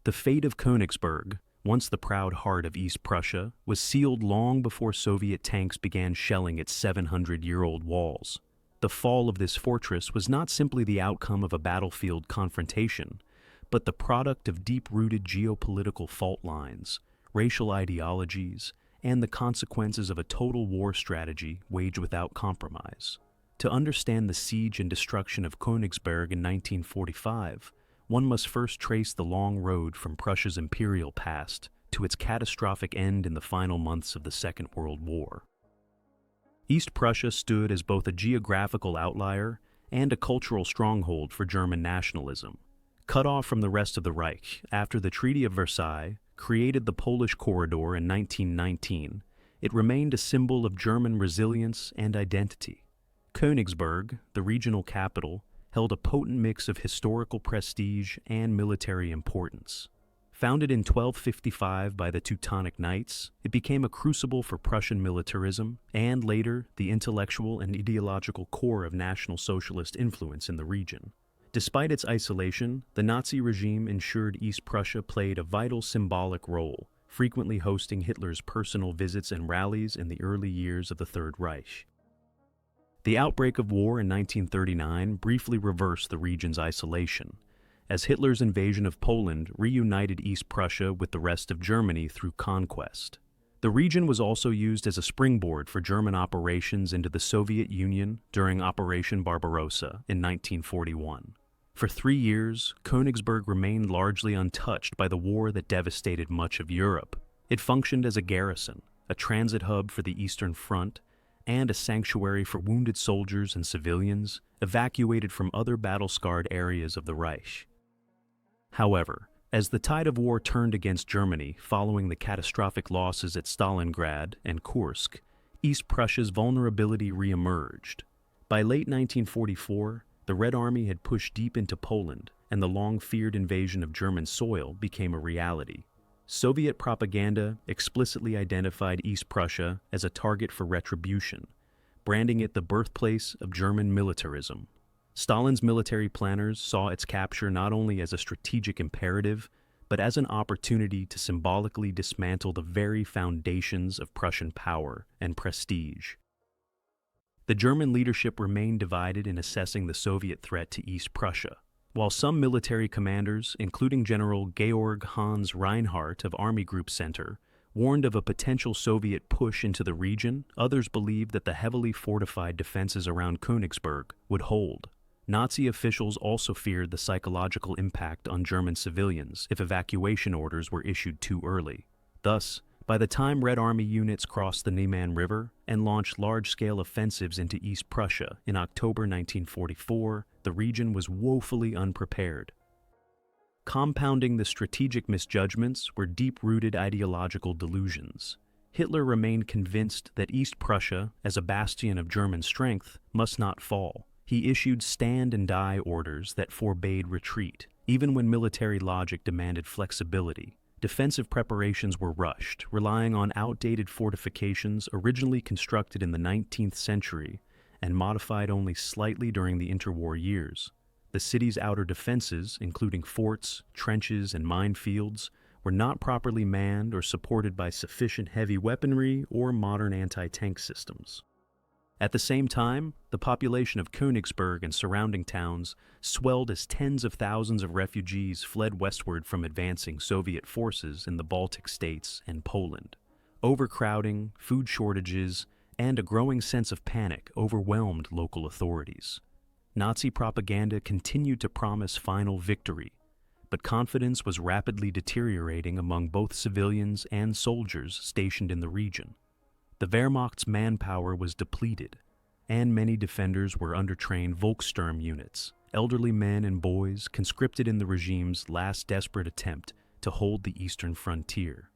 The fate of Königsberg, once the proud heart of East Prussia, was sealed long before Soviet tanks began shelling its 700-year-old walls. The fall of this fortress was not simply the outcome of a battlefield confrontation, but the product of deep-rooted geopolitical fault lines, racial ideologies, and the consequences of a total war strategy waged without compromise. To understand the siege and destruction of Königsberg in 1945, one must first trace the long road from Prussia's imperial past to its catastrophic end in the final months of the Second World War. East Prussia stood as both a geographical outlier and a cultural stronghold for German nationalism. Cut off from the rest of the Reich after the Treaty of Versailles created the Polish Corridor in 1919, it remained a symbol of German resilience and identity. Königsberg, the regional capital, held a potent mix of historical prestige and military importance. Founded in 1255 by the Teutonic Knights, it became a crucible for Prussian militarism and later the intellectual and ideological core of National Socialist influence in the region. Despite its isolation, the Nazi regime ensured East Prussia played a vital symbolic role, frequently hosting Hitler's personal visits and rallies in the early years of the Third Reich. The outbreak of war in 1939 briefly reversed the region's isolation, as Hitler's invasion of Poland reunited East Prussia with the rest of Germany through conquest. The region was also used as a springboard for German operations into the Soviet Union during Operation Barbarossa in 1941. For 3 years, Königsberg remained largely untouched by the war that devastated much of Europe. It functioned as a garrison, a transit hub for the Eastern Front, and a sanctuary for wounded soldiers and civilians evacuated from other battle-scarred areas of the Reich. However, as the tide of war turned against Germany following the catastrophic losses at Stalingrad and Kursk, East Prussia's vulnerability re-emerged. By late 1944, the Red Army had pushed deep into Poland, and the long-feared invasion of German soil became a reality. Soviet propaganda explicitly identified East Prussia as a target for retribution, branding it the birthplace of German militarism. Stalin's military planners saw its capture not only as a strategic imperative, but as an opportunity to symbolically dismantle the very foundations of Prussian power and prestige. The German leadership remained divided in assessing the Soviet threat to East Prussia. While some military commanders, including General Georg Hans Reinhardt of Army Group Center, warned of a potential Soviet push into the region, others believed that the heavily fortified defenses around Königsberg would hold. Nazi officials also feared the psychological impact on German civilians if evacuation orders were issued too early. Thus, by the time Red Army units crossed the Niemen River and launched large-scale offensives into East Prussia in October 1944, the region was woefully unprepared. Compounding the strategic misjudgments were deep-rooted ideological delusions. Hitler remained convinced that East Prussia, as a bastion of German strength, must not fall. He issued stand-and-die orders that forbade retreat, even when military logic demanded flexibility. Defensive preparations were rushed, relying on outdated fortifications originally constructed in the 19th century and modified only slightly during the interwar years. The city's outer defenses, including forts, trenches, and minefields, were not properly manned or supported by sufficient heavy weaponry or modern anti-tank systems. At the same time, the population of Königsberg and surrounding towns swelled as tens of thousands of refugees fled westward from advancing Soviet forces in the Baltic states and Poland. Overcrowding, food shortages, and a growing sense of panic overwhelmed local authorities. Nazi propaganda continued to promise final victory, but confidence was rapidly deteriorating among both civilians and soldiers stationed in the region. The Wehrmacht's manpower was depleted, and many defenders were undertrained Volkssturm units, elderly men and boys conscripted in the regime's last desperate attempt to hold the eastern frontier.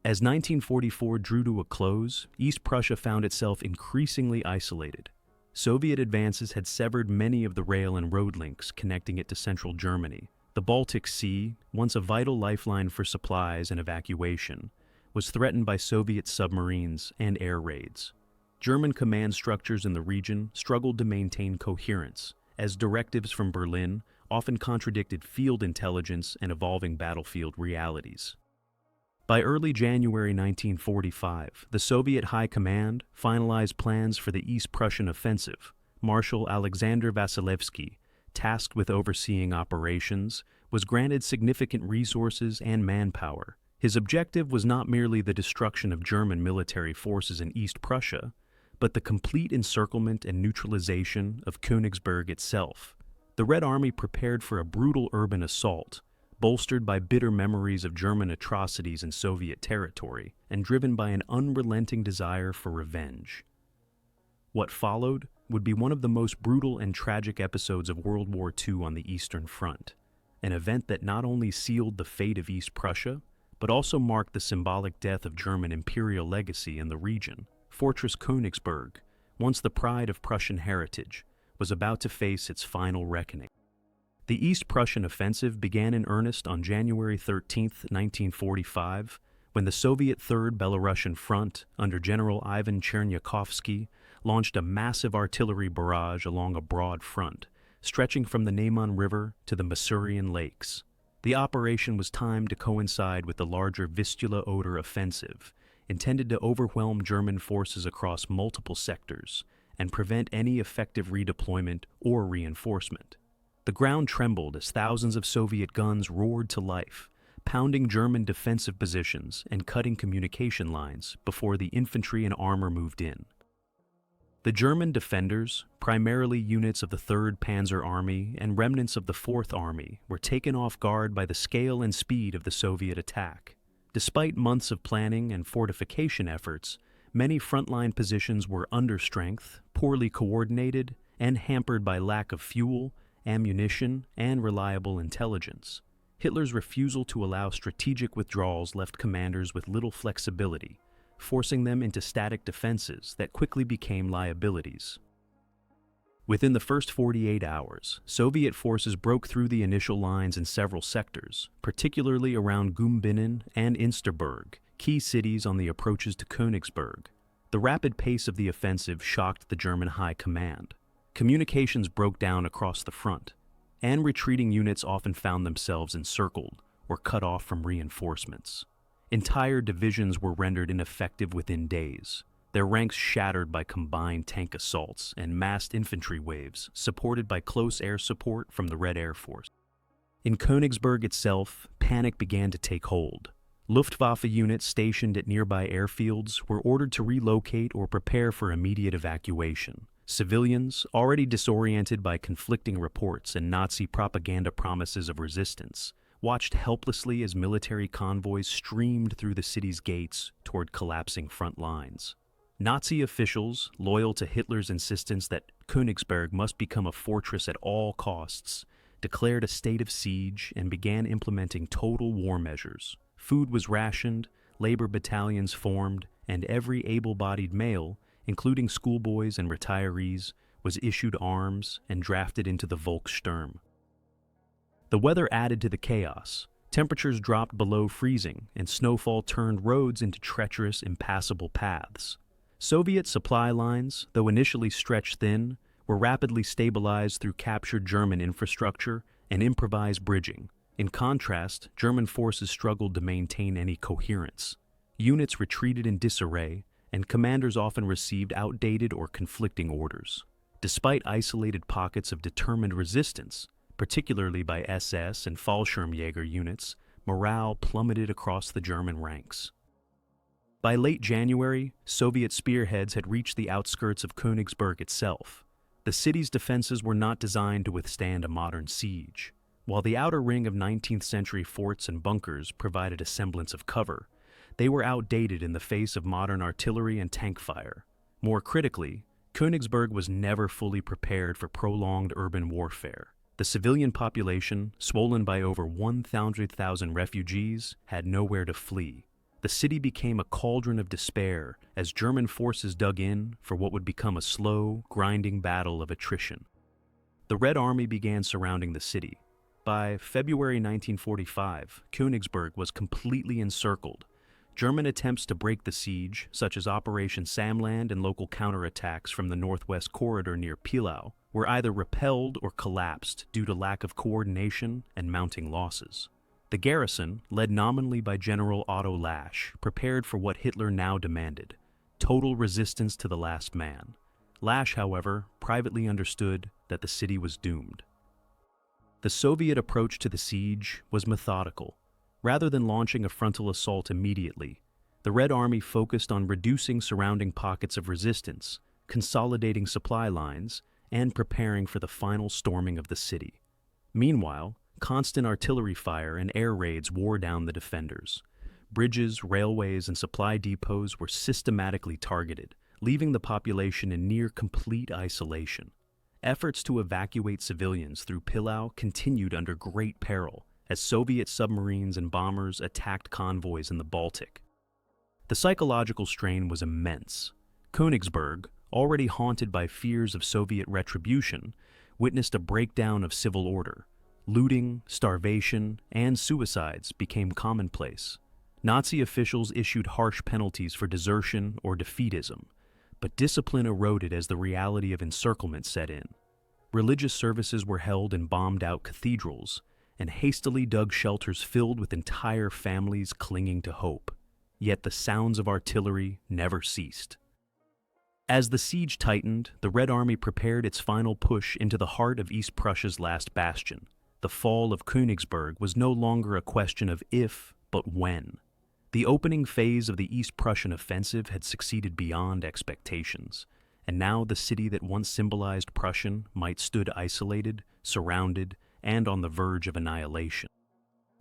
As 1944 drew to a close, East Prussia found itself increasingly isolated. Soviet advances had severed many of the rail and road links connecting it to central Germany. The Baltic Sea, once a vital lifeline for supplies and evacuation, was threatened by Soviet submarines and air raids. German command structures in the region struggled to maintain coherence, as directives from Berlin often contradicted field intelligence and evolving battlefield realities. By early January 1945, the Soviet High Command finalized plans for the East Prussian offensive. Marshal Alexander Vasilevsky, tasked with overseeing operations, was granted significant resources and manpower. His objective was not merely the destruction of German military forces in East Prussia, but the complete encirclement and neutralization of Königsberg itself. The Red Army prepared for a brutal urban assault, bolstered by bitter memories of German atrocities in Soviet territory and driven by an unrelenting desire for revenge. What followed would be one of the most brutal and tragic episodes of World War II on the Eastern Front, an event that not only sealed the fate of East Prussia, but also marked the symbolic death of German imperial legacy in the region. Fortress Königsberg, once the pride of Prussian heritage, was about to face its final reckoning. The East Prussian offensive began in earnest on January 13, 1945, when the Soviet Third Belarusian Front, under General Ivan Chernyakhovsky, launched a massive artillery barrage along a broad front, stretching from the Neman River to the Masurian Lakes. The operation was timed to coincide with the larger Vistula-Oder offensive, intended to overwhelm German forces across multiple sectors and prevent any effective redeployment or reinforcement. The ground trembled as thousands of Soviet guns roared to life, pounding German defensive positions and cutting communication lines before the infantry and armor moved in. The German defenders, primarily units of the 3rd Panzer Army and remnants of the 4th Army, were taken off guard by the scale and speed of the Soviet attack. Despite months of planning and fortification efforts, many frontline positions were understrength, poorly coordinated, and hampered by lack of fuel, ammunition, and reliable intelligence. Hitler's refusal to allow strategic withdrawals left commanders with little flexibility, forcing them into static defenses that quickly became liabilities. Within the first 48 hours, Soviet forces broke through the initial lines in several sectors, particularly around Gumbinnen and Insterburg, key cities on the approaches to Königsberg. The rapid pace of the offensive shocked the German High Command. Communications broke down across the front, and retreating units often found themselves encircled or cut off from reinforcements. Entire divisions were rendered ineffective within days, their ranks shattered by combined tank assaults and massed infantry waves supported by close air support from the Red Air Force. In Königsberg itself, panic began to take hold. Luftwaffe units stationed at nearby airfields were ordered to relocate or prepare for immediate evacuation. Civilians, already disoriented by conflicting reports and Nazi propaganda promises of resistance, watched helplessly as military convoys streamed through the city's gates toward collapsing front lines. Nazi officials, loyal to Hitler's insistence that Königsberg must become a fortress at all costs, declared a state of siege and began implementing total war measures. Food was rationed, labor battalions formed, and every able-bodied male, including schoolboys and retirees, was issued arms and drafted into the Volkssturm. The weather added to the chaos. Temperatures dropped below freezing, and snowfall turned roads into treacherous, impassable paths. Soviet supply lines, though initially stretched thin, were rapidly stabilized through captured German infrastructure and improvised bridging. In contrast, German forces struggled to maintain any coherence. Units retreated in disarray, and commanders often received outdated or conflicting orders. Despite isolated pockets of determined resistance, particularly by SS and Fallschirmjäger units, morale plummeted across the German ranks. By late January, Soviet spearheads had reached the outskirts of Königsberg itself. The city's defenses were not designed to withstand a modern siege. While the outer ring of 19th-century forts and bunkers provided a semblance of cover, they were outdated in the face of modern artillery and tank fire. More critically, Königsberg was never fully prepared for prolonged urban warfare. The civilian population, swollen by over 100,000 refugees, had nowhere to flee. The city became a cauldron of despair as German forces dug in for what would become a slow, grinding battle of attrition. The Red Army began surrounding the city. By February 1945, Königsberg was completely encircled. German attempts to break the siege, such as Operation Samland and local counterattacks from the northwest corridor near Pillau, were either repelled or collapsed due to lack of coordination and mounting losses. The garrison, led nominally by General Otto Lasch, prepared for what Hitler now demanded: total resistance to the last man. Lasch, however, privately understood that the city was doomed. The Soviet approach to the siege was methodical. Rather than launching a frontal assault immediately, the Red Army focused on reducing surrounding pockets of resistance, consolidating supply lines, and preparing for the final storming of the city. Meanwhile, constant artillery fire and air raids wore down the defenders. Bridges, railways, and supply depots were systematically targeted, leaving the population in near complete isolation. Efforts to evacuate civilians through Pillau continued under great peril as Soviet submarines and bombers attacked convoys in the Baltic. The psychological strain was immense. Königsberg, already haunted by fears of Soviet retribution, witnessed a breakdown of civil order. Looting, starvation, and suicides became commonplace. Nazi officials issued harsh penalties for desertion or defeatism, but discipline eroded as the reality of encirclement set in. Religious services were held in bombed-out cathedrals, and hastily dug shelters filled with entire families clinging to hope. Yet the sounds of artillery never ceased. As the siege tightened, the Red Army prepared its final push into the heart of East Prussia's last bastion. The fall of Königsberg was no longer a question of if, but when. The opening phase of the East Prussian offensive had succeeded beyond expectations, and now the city that once symbolized Prussian might stood isolated, surrounded, and on the verge of annihilation.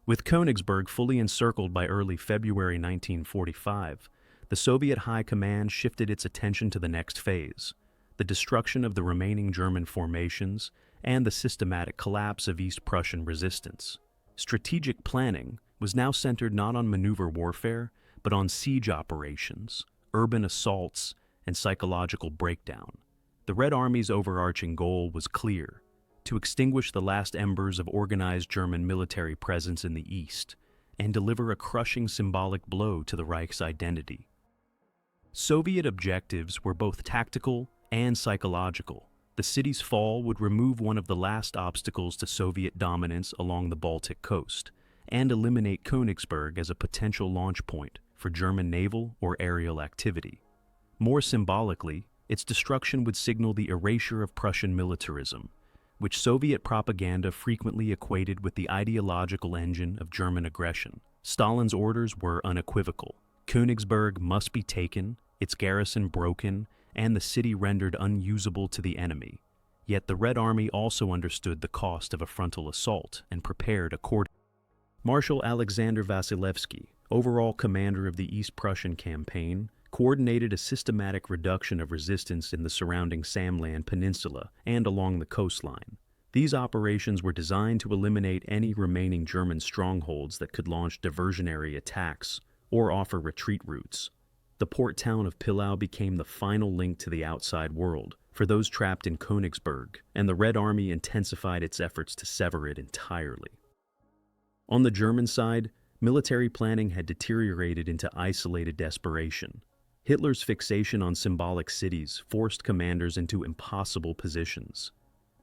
With Königsberg fully encircled by early February 1945, the Soviet High Command shifted its attention to the next phase: the destruction of the remaining German formations and the systematic collapse of East Prussian resistance. Strategic planning was now centered not on maneuver warfare, but on siege operations, urban assaults, and psychological breakdown. The Red Army's overarching goal was clear: to extinguish the last embers of organized German military presence in the East and deliver a crushing symbolic blow to the Reich's identity. Soviet objectives were both tactical and psychological. The city's fall would remove one of the last obstacles to Soviet dominance along the Baltic coast and eliminate Königsberg as a potential launch point for German naval or aerial activity. More symbolically, its destruction would signal the erasure of Prussian militarism, which Soviet propaganda frequently equated with the ideological engine of German aggression. Stalin's orders were unequivocal: Königsberg must be taken, its garrison broken, and the city rendered unusable to the enemy. Yet the Red Army also understood the cost of a frontal assault and prepared accordingly. Marshal Alexander Vasilevsky, overall commander of the East Prussian campaign, coordinated a systematic reduction of resistance in the surrounding Samland Peninsula and along the coastline. These operations were designed to eliminate any remaining German strongholds that could launch diversionary attacks or offer retreat routes. The port town of Pillau became the final link to the outside world for those trapped in Königsberg, and the Red Army intensified its efforts to sever it entirely. On the German side, military planning had deteriorated into isolated desperation. Hitler's fixation on symbolic cities forced commanders into impossible positions.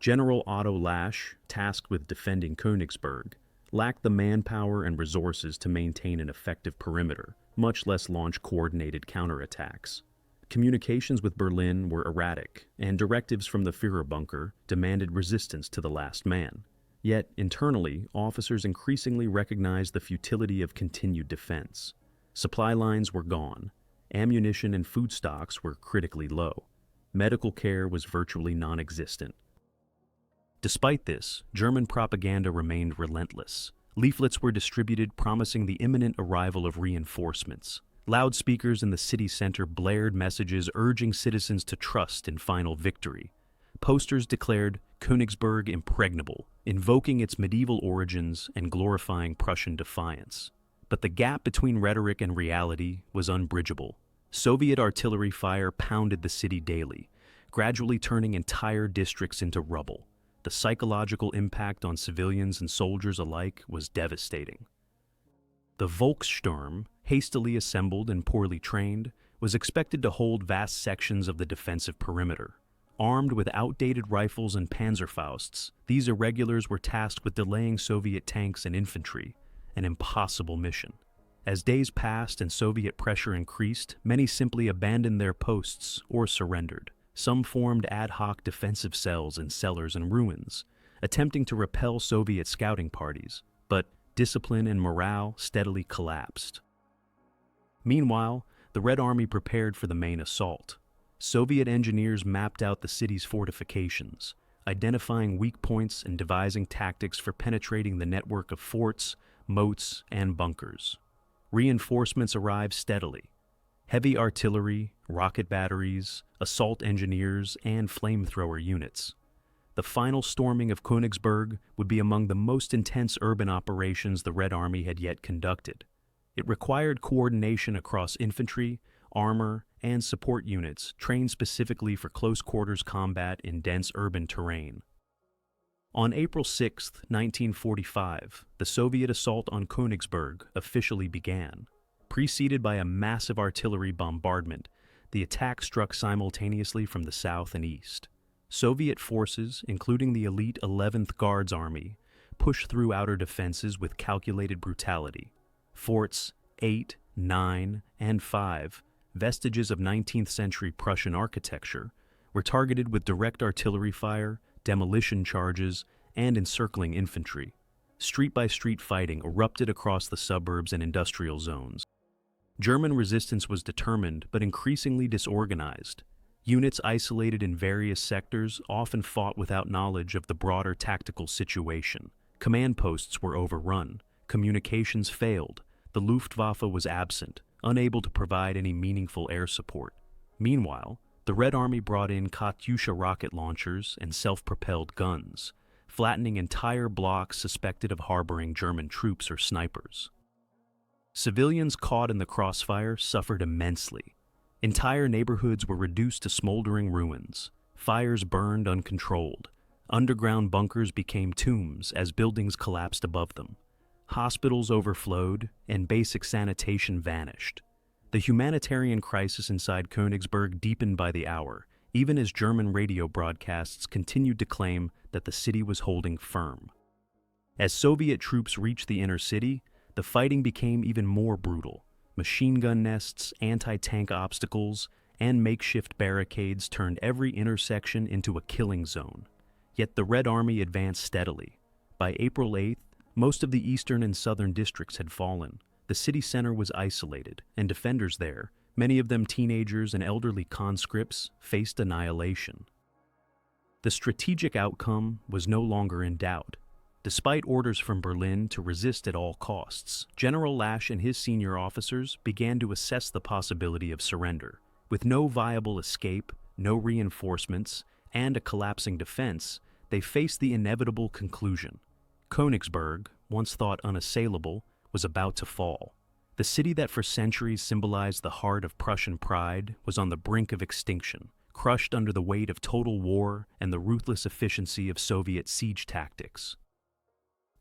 General Otto Lasch, tasked with defending Königsberg, lacked the manpower and resources to maintain an effective perimeter, much less launch coordinated counterattacks. Communications with Berlin were erratic, and directives from the Führerbunker demanded resistance to the last man. Yet, internally, officers increasingly recognized the futility of continued defense. Supply lines were gone. Ammunition and food stocks were critically low. Medical care was virtually non-existent. Despite this, German propaganda remained relentless. Leaflets were distributed promising the imminent arrival of reinforcements. Loudspeakers in the city center blared messages urging citizens to trust in final victory. Posters declared Königsberg impregnable, invoking its medieval origins and glorifying Prussian defiance. But the gap between rhetoric and reality was unbridgeable. Soviet artillery fire pounded the city daily, gradually turning entire districts into rubble. The psychological impact on civilians and soldiers alike was devastating. The Volkssturm, hastily assembled and poorly trained, was expected to hold vast sections of the defensive perimeter. Armed with outdated rifles and Panzerfausts, these irregulars were tasked with delaying Soviet tanks and infantry, an impossible mission. As days passed and Soviet pressure increased, many simply abandoned their posts or surrendered. Some formed ad hoc defensive cells in cellars and ruins, attempting to repel Soviet scouting parties, but discipline and morale steadily collapsed. Meanwhile, the Red Army prepared for the main assault. Soviet engineers mapped out the city's fortifications, identifying weak points and devising tactics for penetrating the network of forts, moats, and bunkers. Reinforcements arrived steadily. Heavy artillery, rocket batteries, assault engineers, and flamethrower units. The final storming of Königsberg would be among the most intense urban operations the Red Army had yet conducted. It required coordination across infantry, armor, and support units trained specifically for close-quarters combat in dense urban terrain. On April 6, 1945, the Soviet assault on Königsberg officially began. Preceded by a massive artillery bombardment, the attack struck simultaneously from the south and east. Soviet forces, including the elite 11th Guards Army, pushed through outer defenses with calculated brutality. Forts 8, 9, and 5, vestiges of 19th century Prussian architecture, were targeted with direct artillery fire, demolition charges, and encircling infantry. Street-by-street fighting erupted across the suburbs and industrial zones. German resistance was determined but increasingly disorganized. Units isolated in various sectors often fought without knowledge of the broader tactical situation. Command posts were overrun, communications failed, the Luftwaffe was absent, unable to provide any meaningful air support. Meanwhile, the Red Army brought in Katyusha rocket launchers and self-propelled guns, flattening entire blocks suspected of harboring German troops or snipers. Civilians caught in the crossfire suffered immensely. Entire neighborhoods were reduced to smoldering ruins. Fires burned uncontrolled. Underground bunkers became tombs as buildings collapsed above them. Hospitals overflowed, and basic sanitation vanished. The humanitarian crisis inside Königsberg deepened by the hour, even as German radio broadcasts continued to claim that the city was holding firm. As Soviet troops reached the inner city, the fighting became even more brutal. Machine gun nests, anti-tank obstacles, and makeshift barricades turned every intersection into a killing zone. Yet the Red Army advanced steadily. By April 8th, most of the eastern and southern districts had fallen. The city center was isolated, and defenders there, many of them teenagers and elderly conscripts, faced annihilation. The strategic outcome was no longer in doubt. Despite orders from Berlin to resist at all costs, General Lasch and his senior officers began to assess the possibility of surrender. With no viable escape, no reinforcements, and a collapsing defense, they faced the inevitable conclusion. Königsberg, once thought unassailable, was about to fall. The city that for centuries symbolized the heart of Prussian pride was on the brink of extinction, crushed under the weight of total war and the ruthless efficiency of Soviet siege tactics.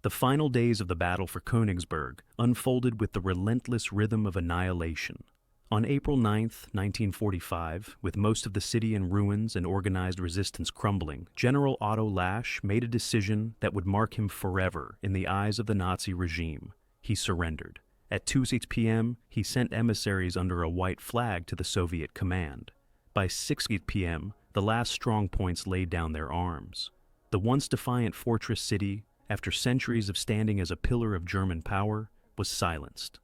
The final days of the battle for Königsberg unfolded with the relentless rhythm of annihilation. On April 9, 1945, with most of the city in ruins and organized resistance crumbling, General Otto Lasch made a decision that would mark him forever in the eyes of the Nazi regime. He surrendered. At 2:06 p.m., he sent emissaries under a white flag to the Soviet command. By 6:00 p.m., the last strong points laid down their arms. The once defiant fortress city, after centuries of standing as a pillar of German power, was silenced.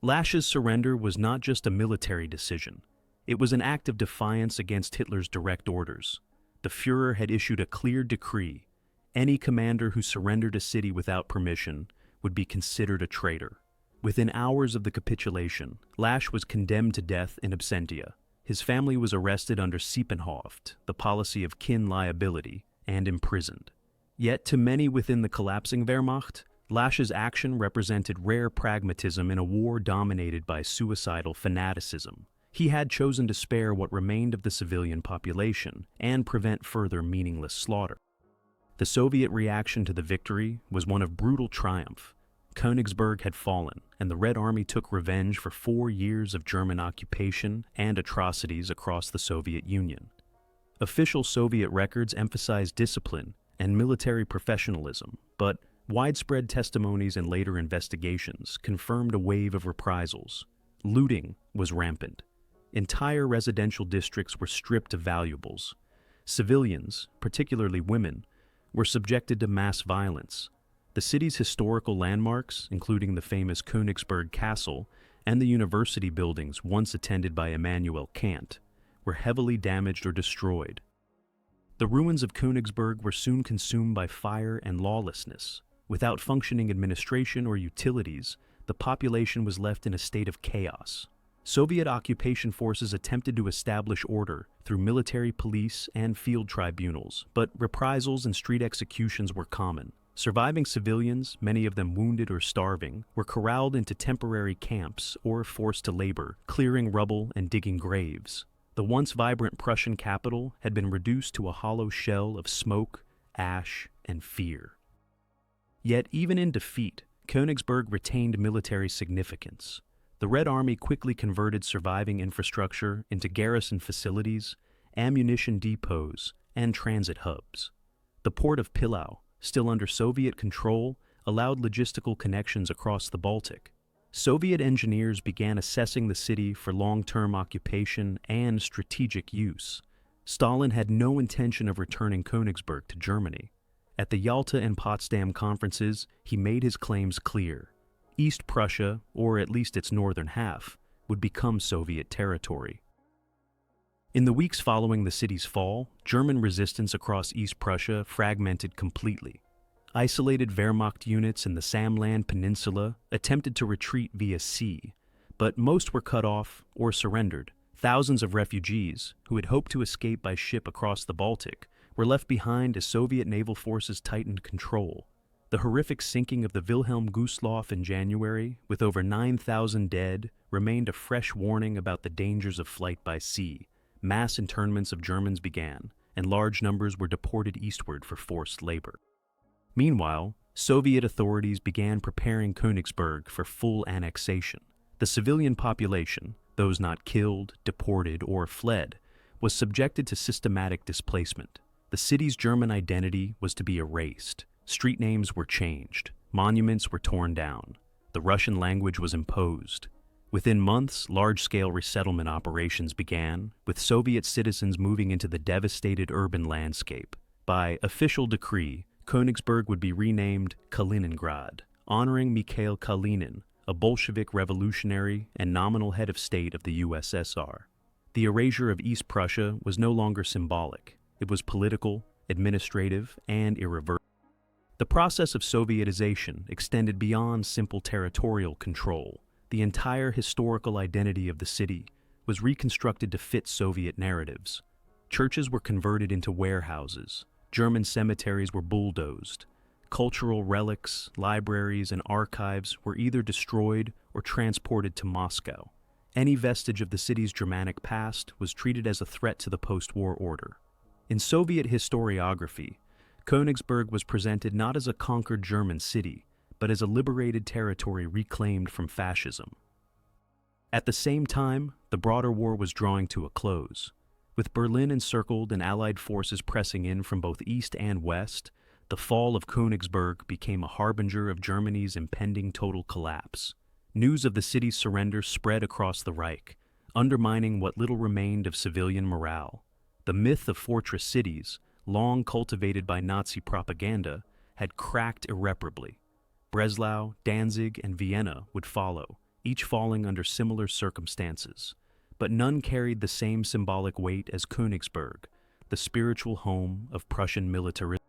Lasch's surrender was not just a military decision. It was an act of defiance against Hitler's direct orders. The Führer had issued a clear decree. Any commander who surrendered a city without permission would be considered a traitor. Within hours of the capitulation, Lasch was condemned to death in absentia. His family was arrested under Siepenhaft, the policy of kin liability, and imprisoned. Yet to many within the collapsing Wehrmacht, Lasch's action represented rare pragmatism in a war dominated by suicidal fanaticism. He had chosen to spare what remained of the civilian population and prevent further meaningless slaughter. The Soviet reaction to the victory was one of brutal triumph. Königsberg had fallen, and the Red Army took revenge for 4 years of German occupation and atrocities across the Soviet Union. Official Soviet records emphasized discipline and military professionalism, but widespread testimonies and later investigations confirmed a wave of reprisals. Looting was rampant. Entire residential districts were stripped of valuables. Civilians, particularly women, were subjected to mass violence. The city's historical landmarks, including the famous Königsberg Castle and the university buildings once attended by Immanuel Kant, were heavily damaged or destroyed. The ruins of Königsberg were soon consumed by fire and lawlessness. Without functioning administration or utilities, the population was left in a state of chaos. Soviet occupation forces attempted to establish order through military police and field tribunals, but reprisals and street executions were common. Surviving civilians, many of them wounded or starving, were corralled into temporary camps or forced to labor, clearing rubble and digging graves. The once vibrant Prussian capital had been reduced to a hollow shell of smoke, ash, and fear. Yet even in defeat, Königsberg retained military significance. The Red Army quickly converted surviving infrastructure into garrison facilities, ammunition depots, and transit hubs. The port of Pillau, still under Soviet control, allowed logistical connections across the Baltic. Soviet engineers began assessing the city for long-term occupation and strategic use. Stalin had no intention of returning Königsberg to Germany. At the Yalta and Potsdam conferences, he made his claims clear. East Prussia, or at least its northern half, would become Soviet territory. In the weeks following the city's fall, German resistance across East Prussia fragmented completely. Isolated Wehrmacht units in the Samland Peninsula attempted to retreat via sea, but most were cut off or surrendered. Thousands of refugees, who had hoped to escape by ship across the Baltic, were left behind as Soviet naval forces tightened control. The horrific sinking of the Wilhelm Gustloff in January, with over 9,000 dead, remained a fresh warning about the dangers of flight by sea. Mass internments of Germans began, and large numbers were deported eastward for forced labor. Meanwhile, Soviet authorities began preparing Königsberg for full annexation. The civilian population, those not killed, deported, or fled, was subjected to systematic displacement. The city's German identity was to be erased. Street names were changed. Monuments were torn down. The Russian language was imposed. Within months, large-scale resettlement operations began, with Soviet citizens moving into the devastated urban landscape. By official decree, Königsberg would be renamed Kaliningrad, honoring Mikhail Kalinin, a Bolshevik revolutionary and nominal head of state of the USSR. The erasure of East Prussia was no longer symbolic. It was political, administrative, and irreversible. The process of Sovietization extended beyond simple territorial control. The entire historical identity of the city was reconstructed to fit Soviet narratives. Churches were converted into warehouses. German cemeteries were bulldozed. Cultural relics, libraries, and archives were either destroyed or transported to Moscow. Any vestige of the city's Germanic past was treated as a threat to the post-war order. In Soviet historiography, Königsberg was presented not as a conquered German city, but as a liberated territory reclaimed from fascism. At the same time, the broader war was drawing to a close. With Berlin encircled and Allied forces pressing in from both east and west, the fall of Königsberg became a harbinger of Germany's impending total collapse. News of the city's surrender spread across the Reich, undermining what little remained of civilian morale. The myth of fortress cities, long cultivated by Nazi propaganda, had cracked irreparably. Breslau, Danzig, and Vienna would follow, each falling under similar circumstances. But none carried the same symbolic weight as Königsberg, the spiritual home of Prussian militarism.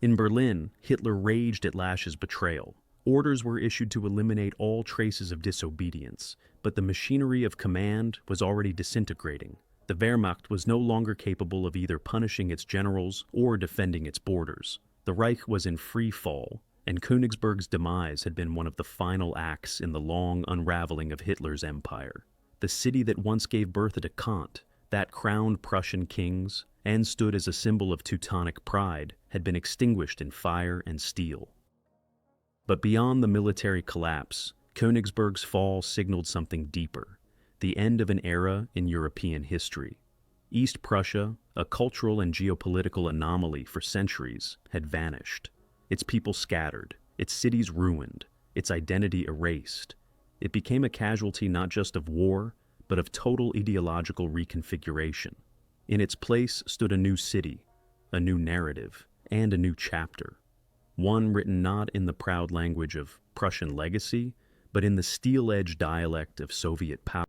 In Berlin, Hitler raged at Lasch's betrayal. Orders were issued to eliminate all traces of disobedience, but the machinery of command was already disintegrating. The Wehrmacht was no longer capable of either punishing its generals or defending its borders. The Reich was in free fall, and Königsberg's demise had been one of the final acts in the long unraveling of Hitler's empire. The city that once gave birth to Kant, that crowned Prussian kings, and stood as a symbol of Teutonic pride, had been extinguished in fire and steel. But beyond the military collapse, Königsberg's fall signaled something deeper, the end of an era in European history. East Prussia, a cultural and geopolitical anomaly for centuries, had vanished. Its people scattered, its cities ruined, its identity erased. It became a casualty not just of war, but of total ideological reconfiguration. In its place stood a new city, a new narrative, and a new chapter. One written not in the proud language of Prussian legacy, but in the steel-edged dialect of Soviet power.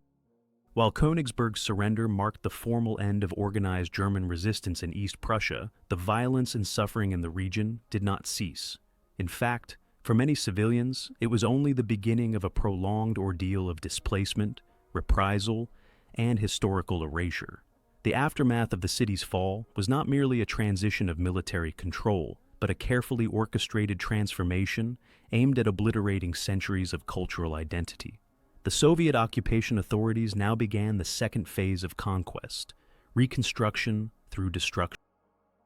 While Königsberg's surrender marked the formal end of organized German resistance in East Prussia, the violence and suffering in the region did not cease. In fact, for many civilians, it was only the beginning of a prolonged ordeal of displacement, reprisal, and historical erasure. The aftermath of the city's fall was not merely a transition of military control, but a carefully orchestrated transformation aimed at obliterating centuries of cultural identity. The Soviet occupation authorities now began the second phase of conquest, reconstruction through destruction.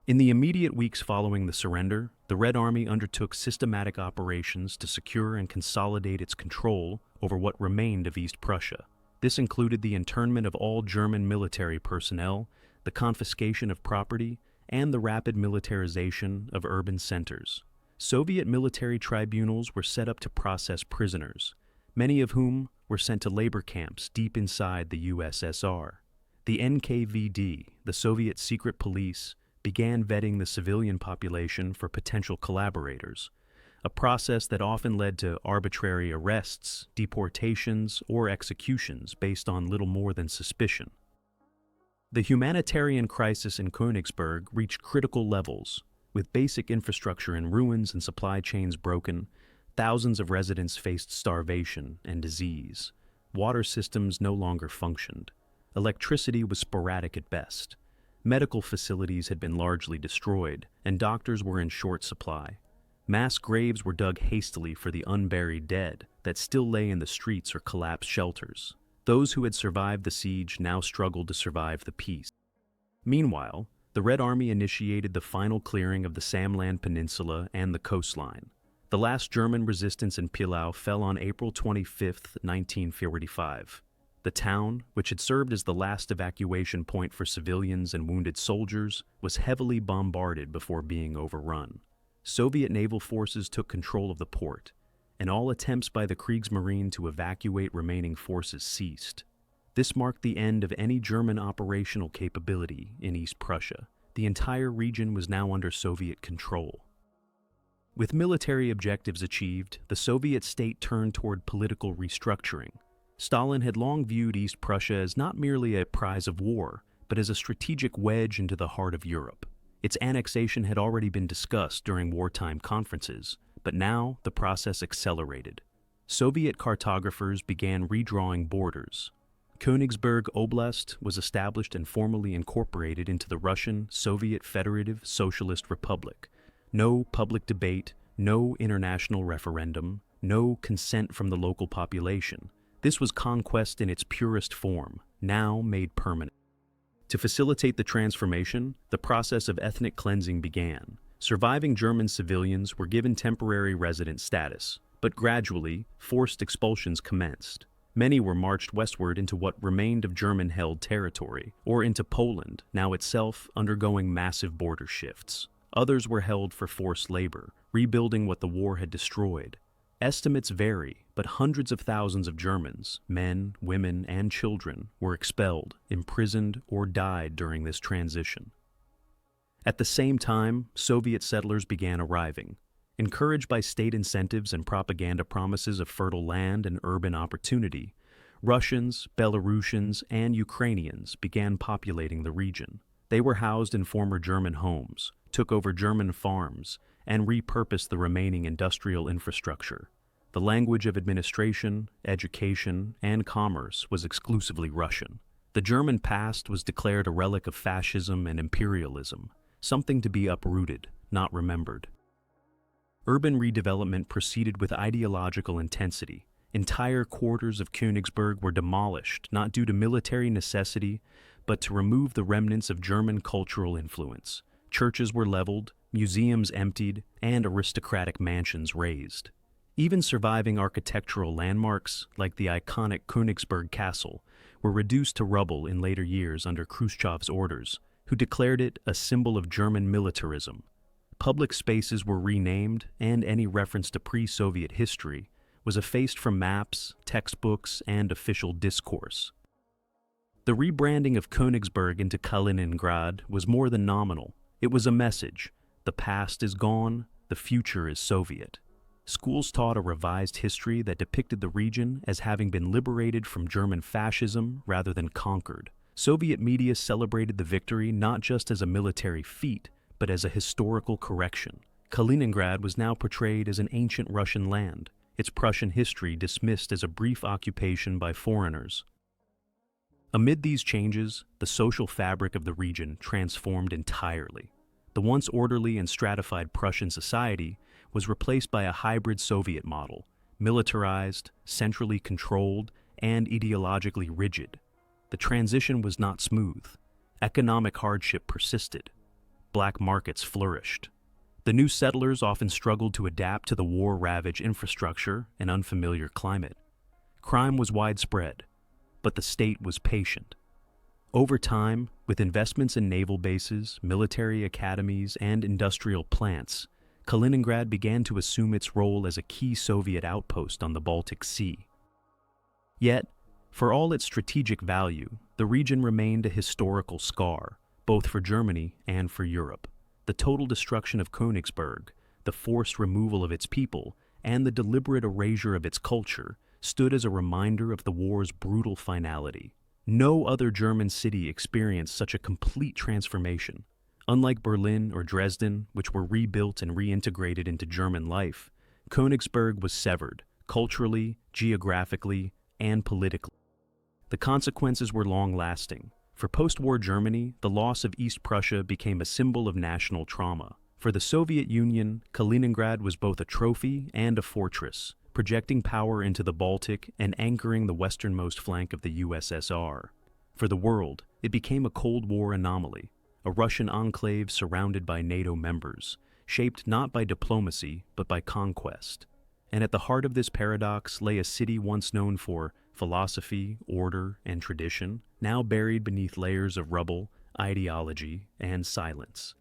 In the immediate weeks following the surrender, the Red Army undertook systematic operations to secure and consolidate its control over what remained of East Prussia. This included the internment of all German military personnel, the confiscation of property, and the rapid militarization of urban centers. Soviet military tribunals were set up to process prisoners, many of whom were sent to labor camps deep inside the USSR. The NKVD, the Soviet secret police, began vetting the civilian population for potential collaborators, a process that often led to arbitrary arrests, deportations, or executions based on little more than suspicion. The humanitarian crisis in Königsberg reached critical levels. With basic infrastructure in ruins and supply chains broken, thousands of residents faced starvation and disease. Water systems no longer functioned. Electricity was sporadic at best. Medical facilities had been largely destroyed, and doctors were in short supply. Mass graves were dug hastily for the unburied dead that still lay in the streets or collapsed shelters. Those who had survived the siege now struggled to survive the peace. Meanwhile, the Red Army initiated the final clearing of the Samland Peninsula and the coastline. The last German resistance in Pillau fell on April 25, 1945. The town, which had served as the last evacuation point for civilians and wounded soldiers, was heavily bombarded before being overrun. Soviet naval forces took control of the port, and all attempts by the Kriegsmarine to evacuate remaining forces ceased. This marked the end of any German operational capability in East Prussia. The entire region was now under Soviet control. With military objectives achieved, the Soviet state turned toward political restructuring. Stalin had long viewed East Prussia as not merely a prize of war, but as a strategic wedge into the heart of Europe. Its annexation had already been discussed during wartime conferences, but now the process accelerated. Soviet cartographers began redrawing borders. Königsberg Oblast was established and formally incorporated into the Russian Soviet Federative Socialist Republic. No public debate, no international referendum, no consent from the local population. This was conquest in its purest form, now made permanent. To facilitate the transformation, the process of ethnic cleansing began. Surviving German civilians were given temporary resident status, but gradually, forced expulsions commenced. Many were marched westward into what remained of German-held territory, or into Poland, now itself undergoing massive border shifts. Others were held for forced labor, rebuilding what the war had destroyed. Estimates vary, but hundreds of thousands of Germans, men, women, and children, were expelled, imprisoned, or died during this transition. At the same time, Soviet settlers began arriving. Encouraged by state incentives and propaganda promises of fertile land and urban opportunity, Russians, Belarusians, and Ukrainians began populating the region. They were housed in former German homes, took over German farms, and repurposed the remaining industrial infrastructure. The language of administration, education, and commerce was exclusively Russian. The German past was declared a relic of fascism and imperialism, something to be uprooted, not remembered. Urban redevelopment proceeded with ideological intensity. Entire quarters of Königsberg were demolished, not due to military necessity, but to remove the remnants of German cultural influence. Churches were leveled, museums emptied, and aristocratic mansions razed. Even surviving architectural landmarks, like the iconic Königsberg Castle, were reduced to rubble in later years under Khrushchev's orders, who declared it a symbol of German militarism. Public spaces were renamed, and any reference to pre-Soviet history was effaced from maps, textbooks, and official discourse. The rebranding of Königsberg into Kaliningrad was more than nominal. It was a message: the past is gone, the future is Soviet. Schools taught a revised history that depicted the region as having been liberated from German fascism rather than conquered. Soviet media celebrated the victory not just as a military feat, but as a historical correction. Kaliningrad was now portrayed as an ancient Russian land, its Prussian history dismissed as a brief occupation by foreigners. Amid these changes, the social fabric of the region transformed entirely. The once orderly and stratified Prussian society was replaced by a hybrid Soviet model, militarized, centrally controlled, and ideologically rigid. The transition was not smooth. Economic hardship persisted. Black markets flourished. The new settlers often struggled to adapt to the war-ravaged infrastructure and unfamiliar climate. Crime was widespread, but the state was patient. Over time, with investments in naval bases, military academies, and industrial plants, Kaliningrad began to assume its role as a key Soviet outpost on the Baltic Sea. Yet, for all its strategic value, the region remained a historical scar, both for Germany and for Europe. The total destruction of Königsberg, the forced removal of its people, and the deliberate erasure of its culture stood as a reminder of the war's brutal finality. No other German city experienced such a complete transformation. Unlike Berlin or Dresden, which were rebuilt and reintegrated into German life, Königsberg was severed, culturally, geographically, and politically. The consequences were long-lasting. For post-war Germany, the loss of East Prussia became a symbol of national trauma. For the Soviet Union, Kaliningrad was both a trophy and a fortress, projecting power into the Baltic and anchoring the westernmost flank of the USSR. For the world, it became a Cold War anomaly, a Russian enclave surrounded by NATO members, shaped not by diplomacy but by conquest. And at the heart of this paradox lay a city once known for philosophy, order, and tradition, now buried beneath layers of rubble, ideology, and silence.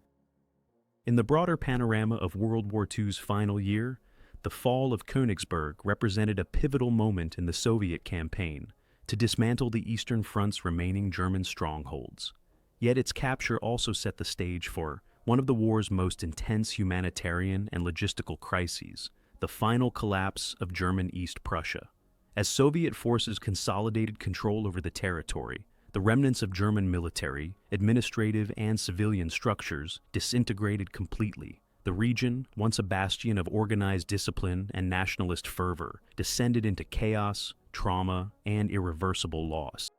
In the broader panorama of World War II's final year, the fall of Königsberg represented a pivotal moment in the Soviet campaign to dismantle the Eastern Front's remaining German strongholds. Yet its capture also set the stage for one of the war's most intense humanitarian and logistical crises, the final collapse of German East Prussia. As Soviet forces consolidated control over the territory, the remnants of German military, administrative, and civilian structures disintegrated completely. The region, once a bastion of organized discipline and nationalist fervor, descended into chaos, trauma, and irreversible loss.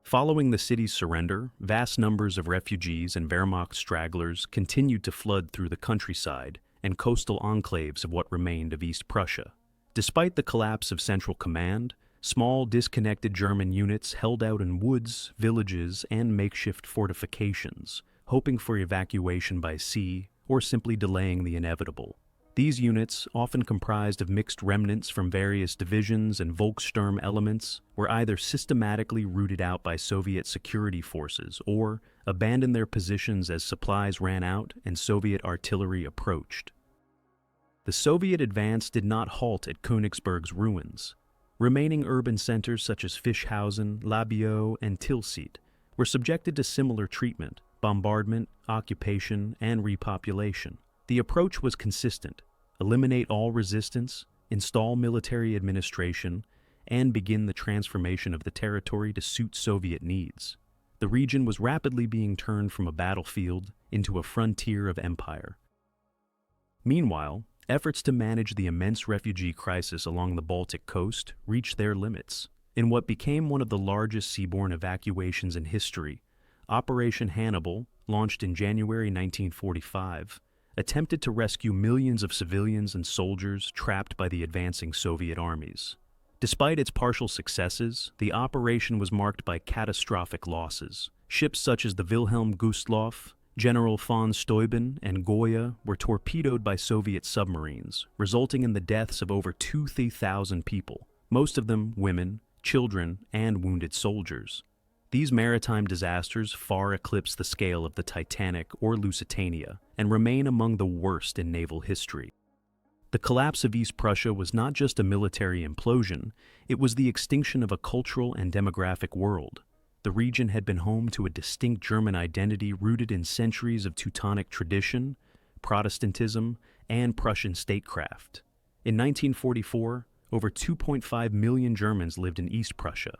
Following the city's surrender, vast numbers of refugees and Wehrmacht stragglers continued to flood through the countryside and coastal enclaves of what remained of East Prussia. Despite the collapse of Central Command, small, disconnected German units held out in woods, villages, and makeshift fortifications, hoping for evacuation by sea or simply delaying the inevitable. These units, often comprised of mixed remnants from various divisions and Volkssturm elements, were either systematically rooted out by Soviet security forces or abandoned their positions as supplies ran out and Soviet artillery approached. The Soviet advance did not halt at Königsberg's ruins. Remaining urban centers such as Fischhausen, Labio, and Tilsit were subjected to similar treatment: bombardment, occupation, and repopulation. The approach was consistent: eliminate all resistance, install military administration, and begin the transformation of the territory to suit Soviet needs. The region was rapidly being turned from a battlefield into a frontier of empire. Meanwhile, efforts to manage the immense refugee crisis along the Baltic coast reached their limits. In what became one of the largest seaborne evacuations in history, Operation Hannibal, launched in January 1945, attempted to rescue millions of civilians and soldiers trapped by the advancing Soviet armies. Despite its partial successes, the operation was marked by catastrophic losses. Ships such as the Wilhelm Gustloff General von Steuben and Goya were torpedoed by Soviet submarines, resulting in the deaths of over 2,000 people, most of them women, children, and wounded soldiers. These maritime disasters far eclipse the scale of the Titanic or Lusitania and remain among the worst in naval history. The collapse of East Prussia was not just a military implosion, it was the extinction of a cultural and demographic world. The region had been home to a distinct German identity rooted in centuries of Teutonic tradition, Protestantism, and Prussian statecraft. In 1944, over 2.5 million Germans lived in East Prussia.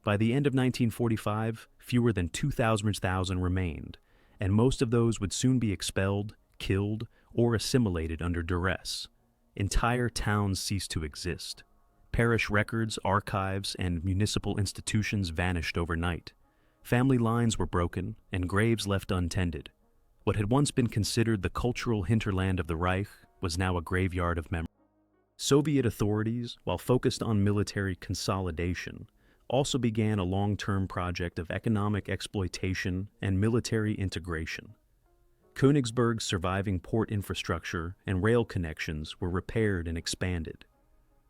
By the end of 1945, fewer than 2,000 remained, and most of those would soon be expelled, killed, or assimilated under duress. Entire towns ceased to exist. Parish records, archives, and municipal institutions vanished overnight. Family lines were broken, and graves left untended. What had once been considered the cultural hinterland of the Reich was now a graveyard of memory. Soviet authorities, while focused on military consolidation, also began a long-term project of economic exploitation and military integration. Königsberg's surviving port infrastructure and rail connections were repaired and expanded.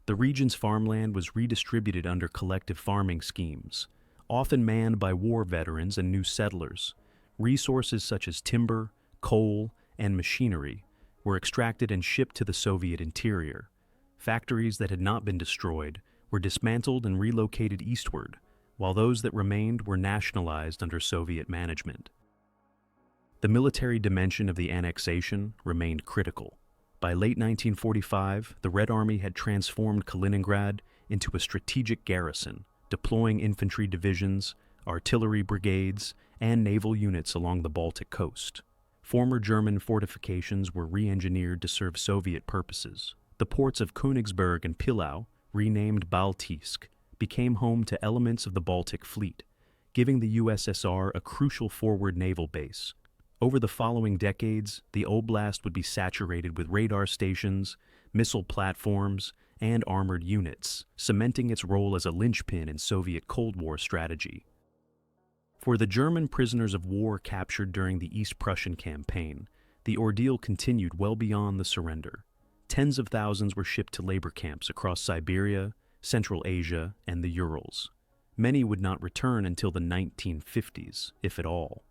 The region's farmland was redistributed under collective farming schemes, often manned by war veterans and new settlers. Resources such as timber, coal, and machinery were extracted and shipped to the Soviet interior. Factories that had not been destroyed were dismantled and relocated eastward, while those that remained were nationalized under Soviet management. The military dimension of the annexation remained critical. By late 1945, the Red Army had transformed Kaliningrad into a strategic garrison, deploying infantry divisions, artillery brigades, and naval units along the Baltic coast. Former German fortifications were re-engineered to serve Soviet purposes. The ports of Königsberg and Pillau, renamed Baltisk, became home to elements of the Baltic Fleet, giving the USSR a crucial forward naval base. Over the following decades, the oblast would be saturated with radar stations, missile platforms, and armored units, cementing its role as a linchpin in Soviet Cold War strategy. For the German prisoners of war captured during the East Prussian campaign, the ordeal continued well beyond the surrender. Tens of thousands were shipped to labor camps across Siberia, Central Asia, and the Urals. Many would not return until the 1950s, if at all.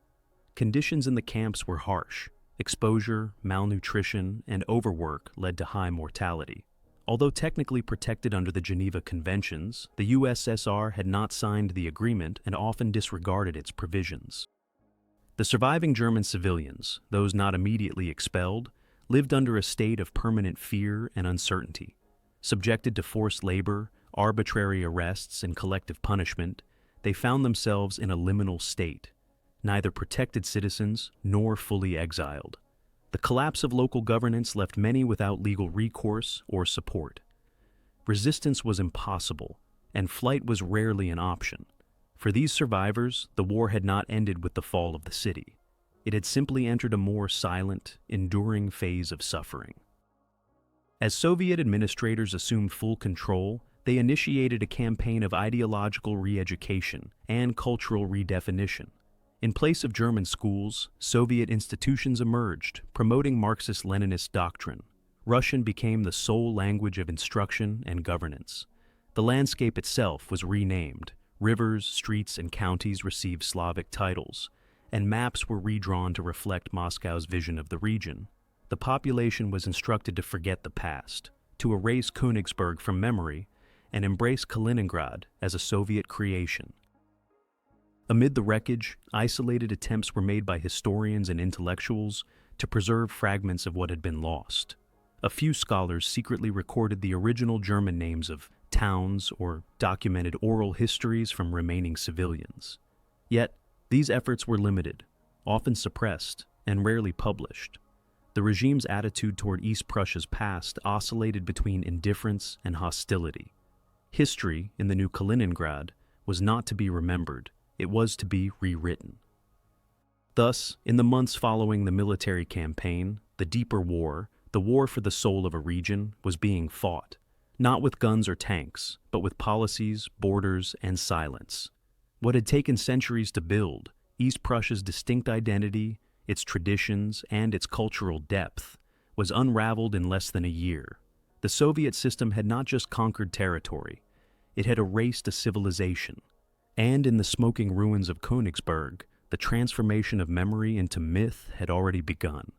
Conditions in the camps were harsh. Exposure, malnutrition, and overwork led to high mortality. Although technically protected under the Geneva Conventions, the USSR had not signed the agreement and often disregarded its provisions. The surviving German civilians, those not immediately expelled, lived under a state of permanent fear and uncertainty. Subjected to forced labor, arbitrary arrests, and collective punishment, they found themselves in a liminal state, neither protected citizens nor fully exiled. The collapse of local governance left many without legal recourse or support. Resistance was impossible, and flight was rarely an option. For these survivors, the war had not ended with the fall of the city. It had simply entered a more silent, enduring phase of suffering. As Soviet administrators assumed full control, they initiated a campaign of ideological re-education and cultural redefinition. In place of German schools, Soviet institutions emerged, promoting Marxist-Leninist doctrine. Russian became the sole language of instruction and governance. The landscape itself was renamed. Rivers, streets, and counties received Slavic titles, and maps were redrawn to reflect Moscow's vision of the region. The population was instructed to forget the past, to erase Königsberg from memory, and embrace Kaliningrad as a Soviet creation. Amid the wreckage, isolated attempts were made by historians and intellectuals to preserve fragments of what had been lost. A few scholars secretly recorded the original German names of towns or documented oral histories from remaining civilians. Yet, these efforts were limited, often suppressed, and rarely published. The regime's attitude toward East Prussia's past oscillated between indifference and hostility. History in the new Kaliningrad was not to be remembered, it was to be rewritten. Thus, in the months following the military campaign, the deeper war, the war for the soul of a region, was being fought, not with guns or tanks, but with policies, borders, and silence. What had taken centuries to build, East Prussia's distinct identity, its traditions, and its cultural depth, was unraveled in less than a year. The Soviet system had not just conquered territory, it had erased a civilization. And in the smoking ruins of Königsberg, the transformation of memory into myth had already begun.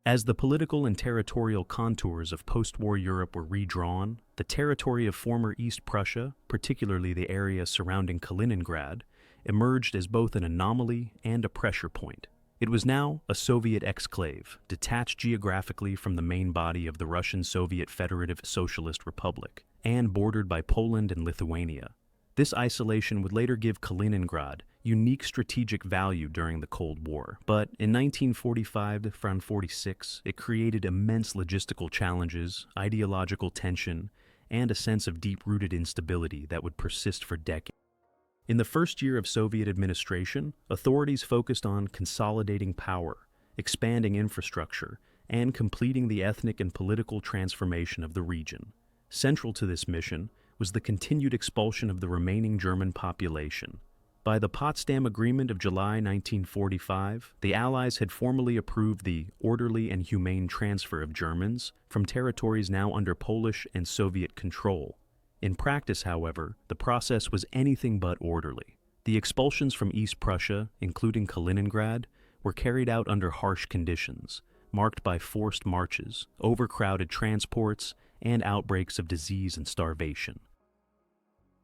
As the political and territorial contours of post-war Europe were redrawn, the territory of former East Prussia, particularly the area surrounding Kaliningrad, emerged as both an anomaly and a pressure point. It was now a Soviet exclave, detached geographically from the main body of the Russian Soviet Federative Socialist Republic, and bordered by Poland and Lithuania. This isolation would later give Kaliningrad unique strategic value during the Cold War, but in 1945-46, it created immense logistical challenges, ideological tension, and a sense of deep-rooted instability that would persist for decades. In the first year of Soviet administration, authorities focused on consolidating power, expanding infrastructure, and completing the ethnic and political transformation of the region. Central to this mission was the continued expulsion of the remaining German population. By the Potsdam Agreement of July 1945, the Allies had formally approved the orderly and humane transfer of Germans from territories now under Polish and Soviet control. In practice, however, the process was anything but orderly. The expulsions from East Prussia, including Kaliningrad, were carried out under harsh conditions, marked by forced marches, overcrowded transports, and outbreaks of disease and starvation.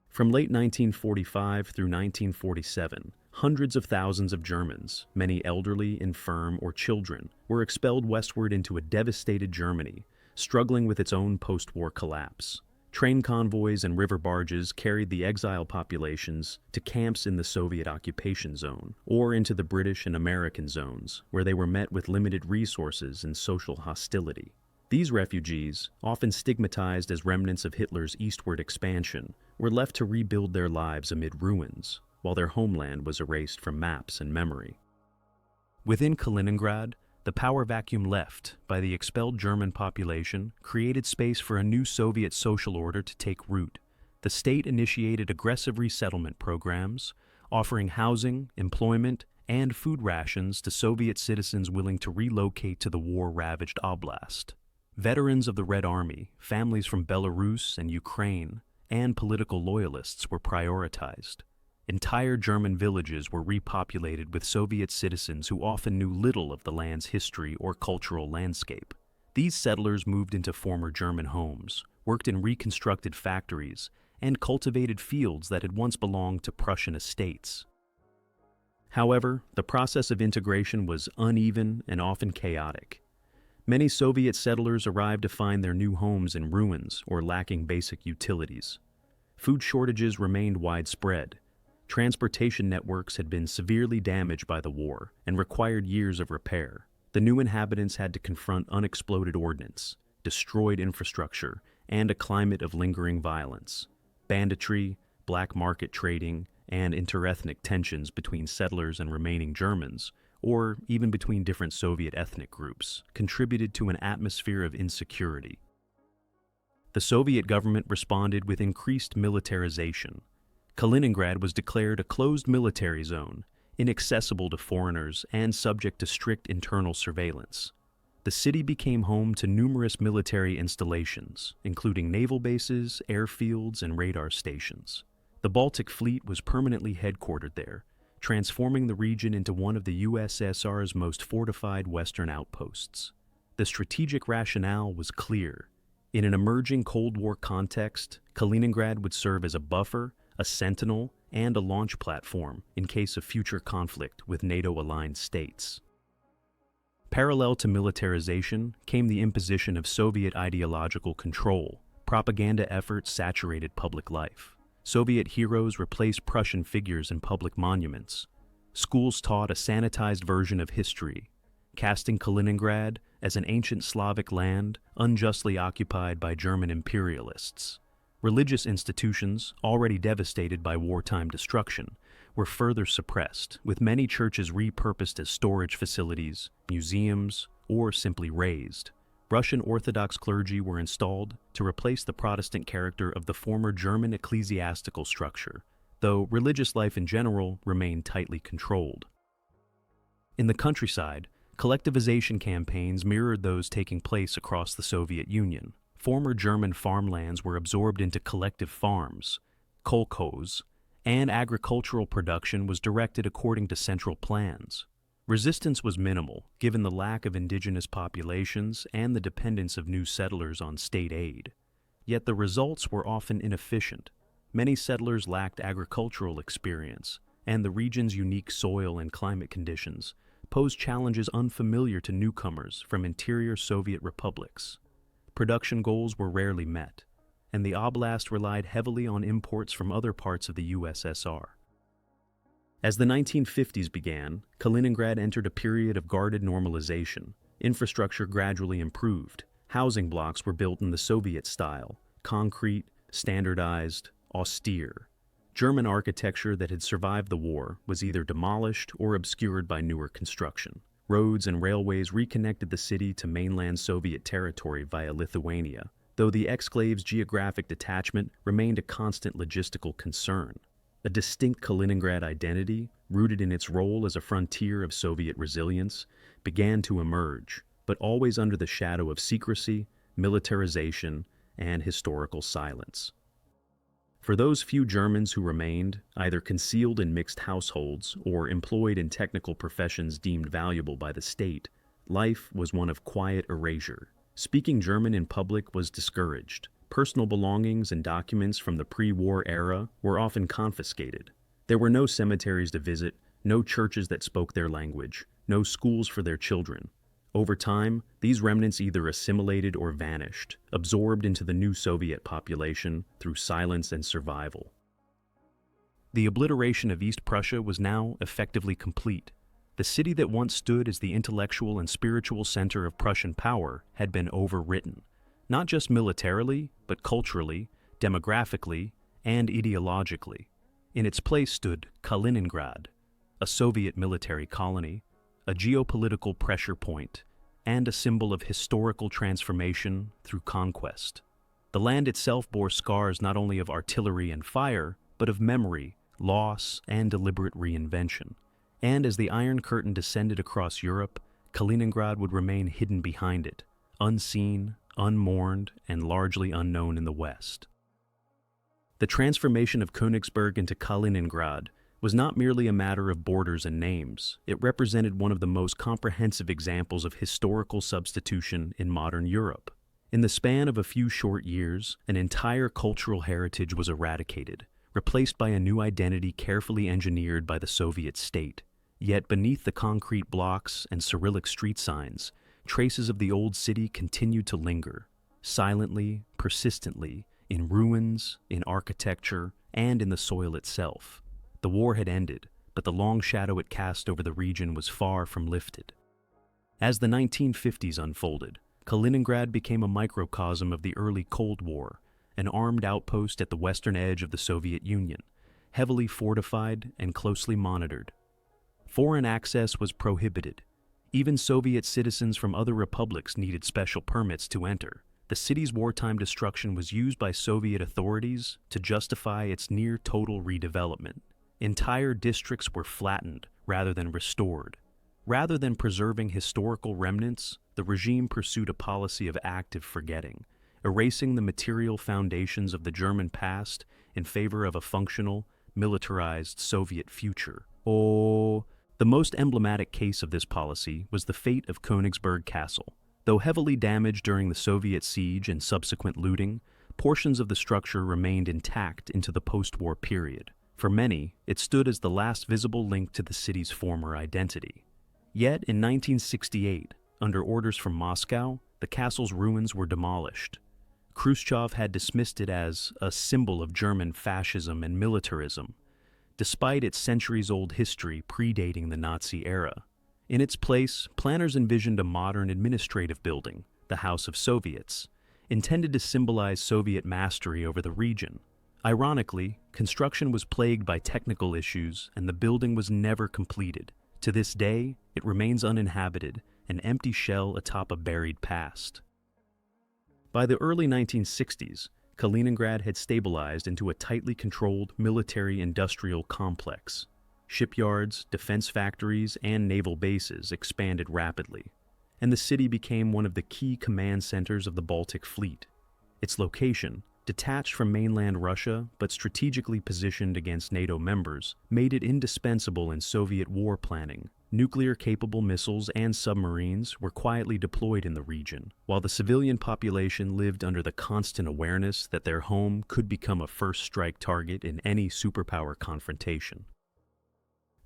From late 1945 through 1947, hundreds of thousands of Germans, many elderly, infirm, or children, were expelled westward into a devastated Germany, struggling with its own post-war collapse. Train convoys and river barges carried the exile populations to camps in the Soviet occupation zone, or into the British and American zones, where they were met with limited resources and social hostility. These refugees, often stigmatized as remnants of Hitler's eastward expansion, were left to rebuild their lives amid ruins, while their homeland was erased from maps and memory. Within Kaliningrad, the power vacuum left by the expelled German population created space for a new Soviet social order to take root. The state initiated aggressive resettlement programs, offering housing, employment, and food rations to Soviet citizens willing to relocate to the war-ravaged oblast. Veterans of the Red Army, families from Belarus and Ukraine, and political loyalists were prioritized. Entire German villages were repopulated with Soviet citizens who often knew little of the land's history or cultural landscape. These settlers moved into former German homes, worked in reconstructed factories, and cultivated fields that had once belonged to Prussian estates. However, the process of integration was uneven and often chaotic. Many Soviet settlers arrived to find their new homes in ruins or lacking basic utilities. Food shortages remained widespread. Transportation networks had been severely damaged by the war and required years of repair. The new inhabitants had to confront unexploded ordnance, destroyed infrastructure, and a climate of lingering violence. Banditry, black market trading, and interethnic tensions between settlers and remaining Germans, or even between different Soviet ethnic groups, contributed to an atmosphere of insecurity. The Soviet government responded with increased militarization. Kaliningrad was declared a closed military zone, inaccessible to foreigners and subject to strict internal surveillance. The city became home to numerous military installations, including naval bases, airfields, and radar stations. The Baltic Fleet was permanently headquartered there, transforming the region into one of the USSR's most fortified Western outposts. The strategic rationale was clear. In an emerging Cold War context, Kaliningrad would serve as a buffer, a sentinel, and a launch platform in case of future conflict with NATO-aligned states. Parallel to militarization came the imposition of Soviet ideological control. Propaganda efforts saturated public life. Soviet heroes replaced Prussian figures in public monuments. Schools taught a sanitized version of history, casting Kaliningrad as an ancient Slavic land unjustly occupied by German imperialists. Religious institutions, already devastated by wartime destruction, were further suppressed, with many churches repurposed as storage facilities, museums, or simply razed. Russian Orthodox clergy were installed to replace the Protestant character of the former German ecclesiastical structure, though religious life in general remained tightly controlled. In the countryside, collectivization campaigns mirrored those taking place across the Soviet Union. Former German farmlands were absorbed into collective farms, kolkhoz, and agricultural production was directed according to central plans. Resistance was minimal, given the lack of indigenous populations and the dependence of new settlers on state aid. Yet the results were often inefficient. Many settlers lacked agricultural experience, and the region's unique soil and climate conditions posed challenges unfamiliar to newcomers from interior Soviet republics. Production goals were rarely met, and the oblast relied heavily on imports from other parts of the USSR. As the 1950s began, Kaliningrad entered a period of guarded normalization. Infrastructure gradually improved. Housing blocks were built in the Soviet style, concrete, standardized, austere. German architecture that had survived the war was either demolished or obscured by newer construction. Roads and railways reconnected the city to mainland Soviet territory via Lithuania, though the exclave's geographic detachment remained a constant logistical concern. A distinct Kaliningrad identity, rooted in its role as a frontier of Soviet resilience, began to emerge, but always under the shadow of secrecy, militarization, and historical silence. For those few Germans who remained, either concealed in mixed households or employed in technical professions deemed valuable by the state, life was one of quiet erasure. Speaking German in public was discouraged. Personal belongings and documents from the pre-war era were often confiscated. There were no cemeteries to visit, no churches that spoke their language, no schools for their children. Over time, these remnants either assimilated or vanished, absorbed into the new Soviet population through silence and survival. The obliteration of East Prussia was now effectively complete. The city that once stood as the intellectual and spiritual center of Prussian power had been overwritten, not just militarily, but culturally, demographically, and ideologically. In its place stood Kaliningrad, a Soviet military colony, a geopolitical pressure point, and a symbol of historical transformation through conquest. The land itself bore scars not only of artillery and fire, but of memory, loss, and deliberate reinvention. And as the Iron Curtain descended across Europe, Kaliningrad would remain hidden behind it, unseen, unmourned, and largely unknown in the West. The transformation of Königsberg into Kaliningrad was not merely a matter of borders and names. It represented one of the most comprehensive examples of historical substitution in modern Europe. In the span of a few short years, an entire cultural heritage was eradicated, replaced by a new identity carefully engineered by the Soviet state. Yet beneath the concrete blocks and Cyrillic street signs, traces of the old city continued to linger, silently, persistently, in ruins, in architecture, and in the soil itself. The war had ended, but the long shadow it cast over the region was far from lifted. As the 1950s unfolded, Kaliningrad became a microcosm of the early Cold War, an armed outpost at the western edge of the Soviet Union, heavily fortified and closely monitored. Foreign access was prohibited. Even Soviet citizens from other republics needed special permits to enter. The city's wartime destruction was used by Soviet authorities to justify its near-total redevelopment. Entire districts were flattened rather than restored. Rather than preserving historical remnants, the regime pursued a policy of active forgetting, erasing the material foundations of the German past in favor of a functional, militarized Soviet future. The most emblematic case of this policy was the fate of Königsberg Castle. Though heavily damaged during the Soviet siege and subsequent looting, portions of the structure remained intact into the post-war period. For many, it stood as the last visible link to the city's former identity. Yet, in 1968, under orders from Moscow, the castle's ruins were demolished. Khrushchev had dismissed it as a symbol of German fascism and militarism, despite its centuries-old history predating the Nazi era. In its place, planners envisioned a modern administrative building, the House of Soviets, intended to symbolize Soviet mastery over the region. Ironically, construction was plagued by technical issues and the building was never completed. To this day, it remains uninhabited, an empty shell atop a buried past. By the early 1960s, Kaliningrad had stabilized into a tightly controlled military-industrial complex. Shipyards, defense factories, and naval bases expanded rapidly, and the city became one of the key command centers of the Baltic Fleet. Its location, detached from mainland Russia but strategically positioned against NATO members, made it indispensable in Soviet war planning. Nuclear-capable missiles and submarines were quietly deployed in the region, while the civilian population lived under the constant awareness that their home could become a first-strike target in any superpower confrontation.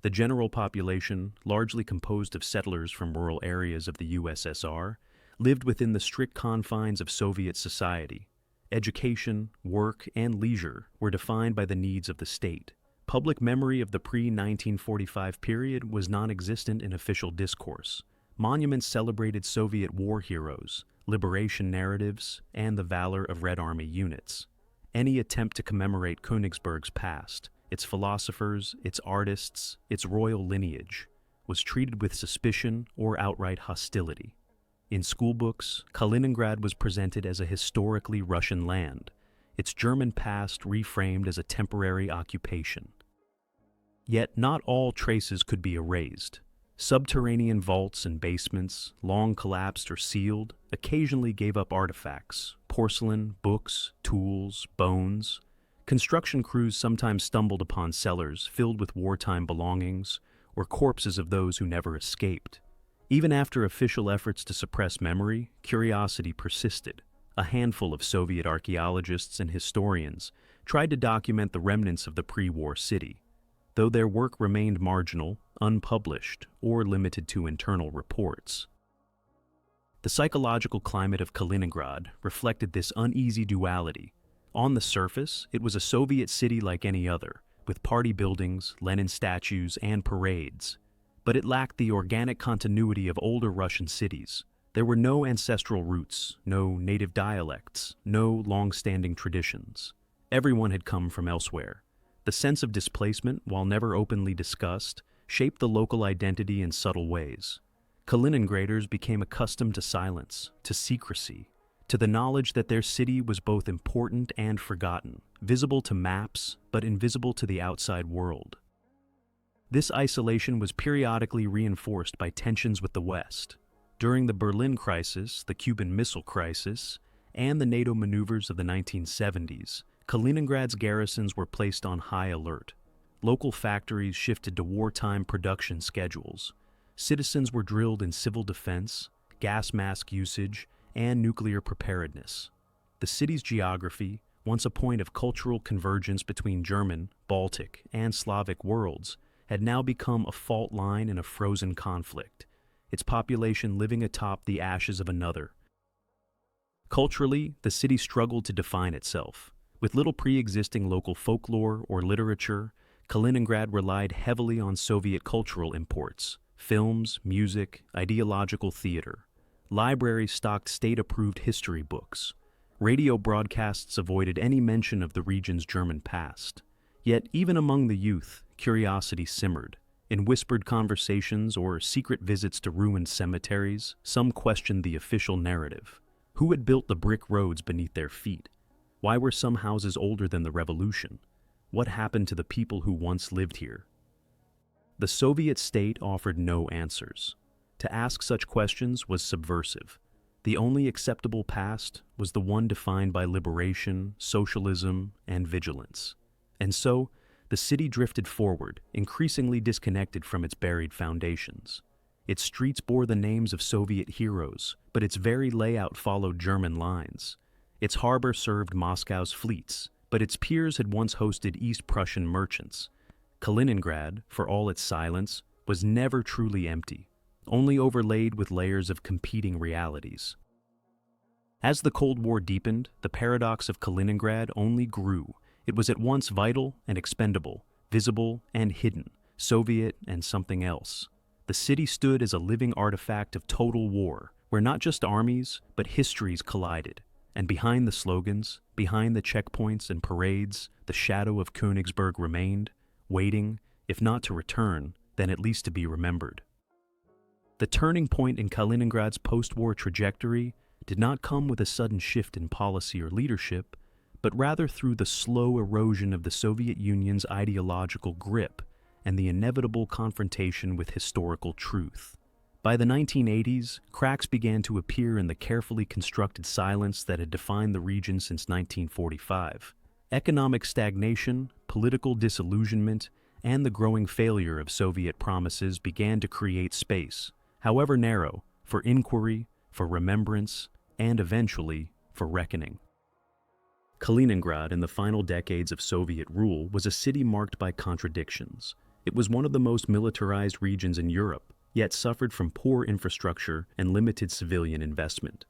The general population, largely composed of settlers from rural areas of the USSR, lived within the strict confines of Soviet society. Education, work, and leisure were defined by the needs of the state. Public memory of the pre-1945 period was non-existent in official discourse. Monuments celebrated Soviet war heroes, liberation narratives, and the valor of Red Army units. Any attempt to commemorate Königsberg's past, its philosophers, its artists, its royal lineage, was treated with suspicion or outright hostility. In schoolbooks, Kaliningrad was presented as a historically Russian land, its German past reframed as a temporary occupation. Yet not all traces could be erased. Subterranean vaults and basements, long collapsed or sealed, occasionally gave up artifacts, porcelain, books, tools, bones. Construction crews sometimes stumbled upon cellars filled with wartime belongings or corpses of those who never escaped. Even after official efforts to suppress memory, curiosity persisted. A handful of Soviet archaeologists and historians tried to document the remnants of the pre-war city, though their work remained marginal, unpublished, or limited to internal reports. The psychological climate of Kaliningrad reflected this uneasy duality. On the surface, it was a Soviet city like any other, with party buildings, Lenin statues, and parades. But it lacked the organic continuity of older Russian cities. There were no ancestral roots, no native dialects, no long-standing traditions. Everyone had come from elsewhere. The sense of displacement, while never openly discussed, shaped the local identity in subtle ways. Kaliningraders became accustomed to silence, to secrecy, to the knowledge that their city was both important and forgotten, visible to maps, but invisible to the outside world. This isolation was periodically reinforced by tensions with the West. During the Berlin Crisis, the Cuban Missile Crisis, and the NATO maneuvers of the 1970s, Kaliningrad's garrisons were placed on high alert. Local factories shifted to wartime production schedules. Citizens were drilled in civil defense, gas mask usage, and nuclear preparedness. The city's geography, once a point of cultural convergence between German, Baltic, and Slavic worlds, had now become a fault line in a frozen conflict, its population living atop the ashes of another. Culturally, the city struggled to define itself. With little pre-existing local folklore or literature, Kaliningrad relied heavily on Soviet cultural imports, films, music, ideological theater. Libraries stocked state-approved history books. Radio broadcasts avoided any mention of the region's German past. Yet, even among the youth, curiosity simmered. In whispered conversations or secret visits to ruined cemeteries, some questioned the official narrative. Who had built the brick roads beneath their feet? Why were some houses older than the revolution? What happened to the people who once lived here? The Soviet state offered no answers. To ask such questions was subversive. The only acceptable past was the one defined by liberation, socialism, and vigilance. And so, the city drifted forward, increasingly disconnected from its buried foundations. Its streets bore the names of Soviet heroes, but its very layout followed German lines. Its harbor served Moscow's fleets, but its piers had once hosted East Prussian merchants. Kaliningrad, for all its silence, was never truly empty, only overlaid with layers of competing realities. As the Cold War deepened, the paradox of Kaliningrad only grew. It was at once vital and expendable, visible and hidden, Soviet and something else. The city stood as a living artifact of total war, where not just armies, but histories collided. And behind the slogans, behind the checkpoints and parades, the shadow of Königsberg remained, waiting, if not to return, then at least to be remembered. The turning point in Kaliningrad's post-war trajectory did not come with a sudden shift in policy or leadership, but rather through the slow erosion of the Soviet Union's ideological grip and the inevitable confrontation with historical truth. By the 1980s, cracks began to appear in the carefully constructed silence that had defined the region since 1945. Economic stagnation, political disillusionment, and the growing failure of Soviet promises began to create space, however narrow, for inquiry, for remembrance, and eventually, for reckoning. Kaliningrad in the final decades of Soviet rule was a city marked by contradictions. It was one of the most militarized regions in Europe, yet suffered from poor infrastructure and limited civilian investment.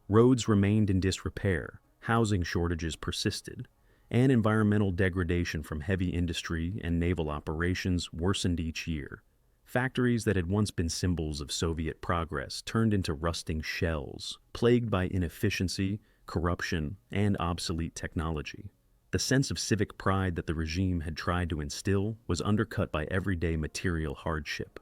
Roads remained in disrepair, housing shortages persisted, and environmental degradation from heavy industry and naval operations worsened each year. Factories that had once been symbols of Soviet progress turned into rusting shells, plagued by inefficiency, corruption, and obsolete technology. The sense of civic pride that the regime had tried to instill was undercut by everyday material hardship.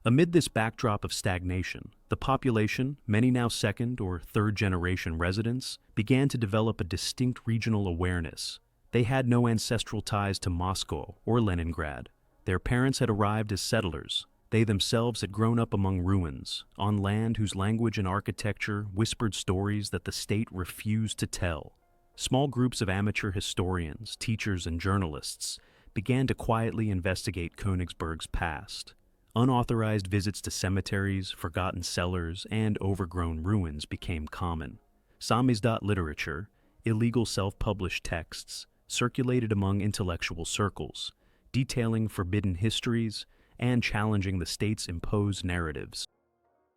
Amid this backdrop of stagnation, the population, many now second- or third-generation residents, began to develop a distinct regional awareness. They had no ancestral ties to Moscow or Leningrad. Their parents had arrived as settlers. They themselves had grown up among ruins, on land whose language and architecture whispered stories that the state refused to tell. Small groups of amateur historians, teachers, and journalists began to quietly investigate Königsberg's past. Unauthorized visits to cemeteries, forgotten cellars, and overgrown ruins became common. Samizdat literature, illegal self-published texts, circulated among intellectual circles, detailing forbidden histories and challenging the state's imposed narratives.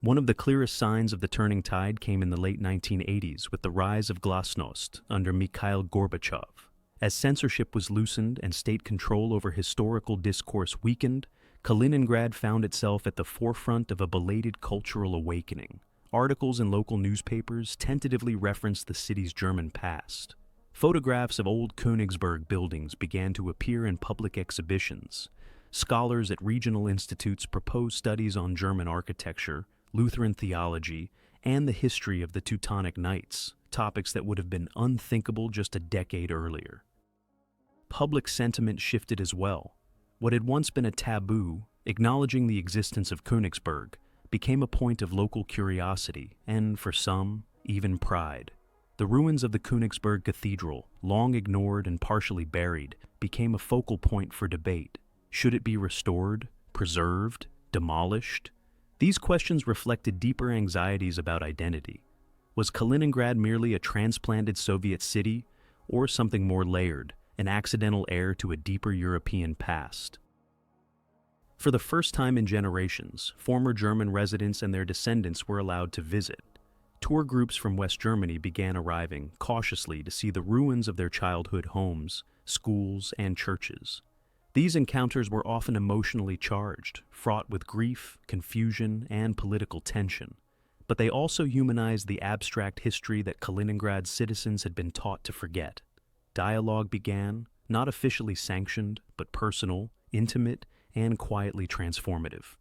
One of the clearest signs of the turning tide came in the late 1980s with the rise of glasnost under Mikhail Gorbachev. As censorship was loosened and state control over historical discourse weakened, Kaliningrad found itself at the forefront of a belated cultural awakening. Articles in local newspapers tentatively referenced the city's German past. Photographs of old Königsberg buildings began to appear in public exhibitions. Scholars at regional institutes proposed studies on German architecture, Lutheran theology, and the history of the Teutonic Knights, topics that would have been unthinkable just a decade earlier. Public sentiment shifted as well. What had once been a taboo, acknowledging the existence of Königsberg, became a point of local curiosity and, for some, even pride. The ruins of the Königsberg Cathedral, long ignored and partially buried, became a focal point for debate. Should it be restored, preserved, demolished? These questions reflected deeper anxieties about identity. Was Kaliningrad merely a transplanted Soviet city, or something more layered, an accidental heir to a deeper European past? For the first time in generations, former German residents and their descendants were allowed to visit. Tour groups from West Germany began arriving cautiously to see the ruins of their childhood homes, schools, and churches. These encounters were often emotionally charged, fraught with grief, confusion, and political tension. But they also humanized the abstract history that Kaliningrad's citizens had been taught to forget. Dialogue began, not officially sanctioned, but personal, intimate, and quietly transformative.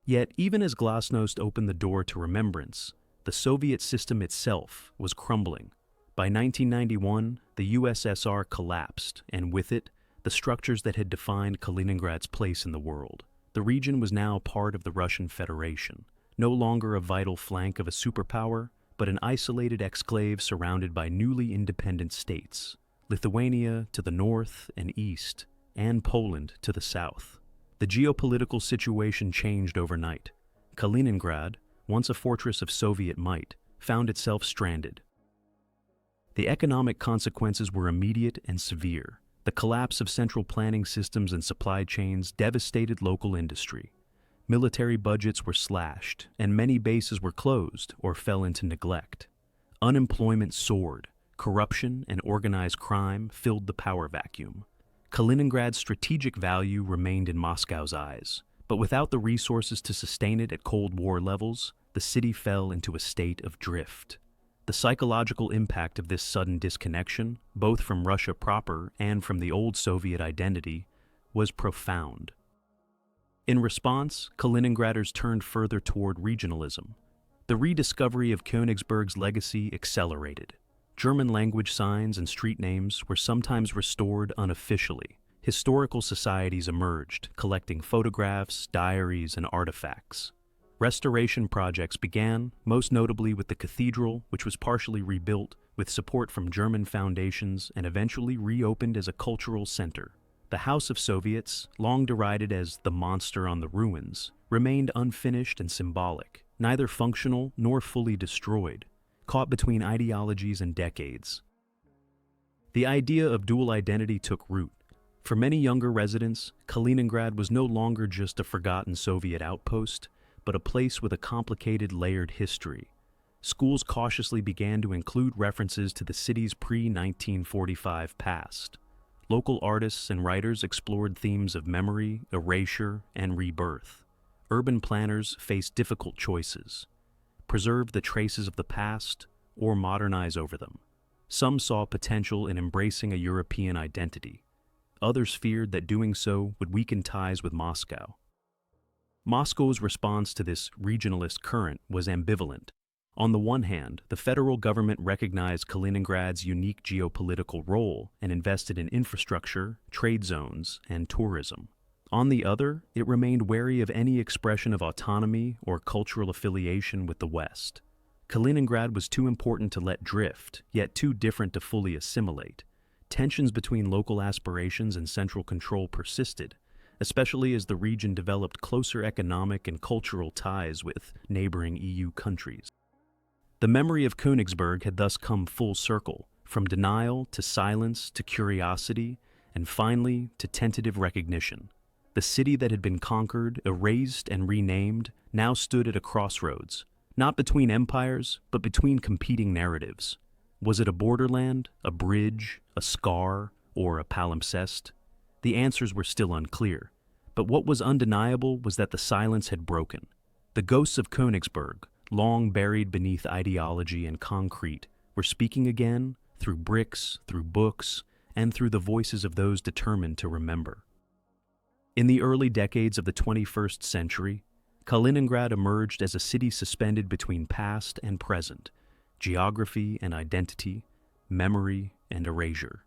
Yet, even as glasnost opened the door to remembrance, the Soviet system itself was crumbling. By 1991, the USSR collapsed, and with it, the structures that had defined Kaliningrad's place in the world. The region was now part of the Russian Federation, no longer a vital flank of a superpower, but an isolated exclave surrounded by newly independent states, Lithuania to the north and east, and Poland to the south. The geopolitical situation changed overnight. Kaliningrad, once a fortress of Soviet might, found itself stranded. The economic consequences were immediate and severe. The collapse of central planning systems and supply chains devastated local industry. Military budgets were slashed, and many bases were closed or fell into neglect. Unemployment soared. Corruption and organized crime filled the power vacuum. Kaliningrad's strategic value remained in Moscow's eyes, but without the resources to sustain it at Cold War levels, the city fell into a state of drift. The psychological impact of this sudden disconnection, both from Russia proper and from the old Soviet identity, was profound. In response, Kaliningraders turned further toward regionalism. The rediscovery of Königsberg's legacy accelerated. German language signs and street names were sometimes restored unofficially, historical societies emerged, collecting photographs, diaries, and artifacts. Restoration projects began, most notably with the cathedral, which was partially rebuilt with support from German foundations and eventually reopened as a cultural center. The House of Soviets, long derided as the monster on the ruins, remained unfinished and symbolic, neither functional nor fully destroyed, caught between ideologies and decades. The idea of dual identity took root. For many younger residents, Kaliningrad was no longer just a forgotten Soviet outpost, but a place with a complicated, layered history. Schools cautiously began to include references to the city's pre-1945 past. Local artists and writers explored themes of memory, erasure, and rebirth. Urban planners faced difficult choices: preserve the traces of the past or modernize over them. Some saw potential in embracing a European identity. Others feared that doing so would weaken ties with Moscow. Moscow's response to this regionalist current was ambivalent. On the one hand, the federal government recognized Kaliningrad's unique geopolitical role and invested in infrastructure, trade zones, and tourism. On the other, it remained wary of any expression of autonomy or cultural affiliation with the West. Kaliningrad was too important to let drift, yet too different to fully assimilate. Tensions between local aspirations and central control persisted, especially as the region developed closer economic and cultural ties with neighboring EU countries. The memory of Königsberg had thus come full circle, from denial to silence to curiosity, and finally to tentative recognition. The city that had been conquered, erased, and renamed now stood at a crossroads, not between empires, but between competing narratives. Was it a borderland, a bridge, a scar, or a palimpsest? The answers were still unclear, but what was undeniable was that the silence had broken. The ghosts of Königsberg, long buried beneath ideology and concrete, were speaking again through bricks, through books, and through the voices of those determined to remember. In the early decades of the 21st century, Kaliningrad emerged as a city suspended between past and present, geography and identity, memory and erasure.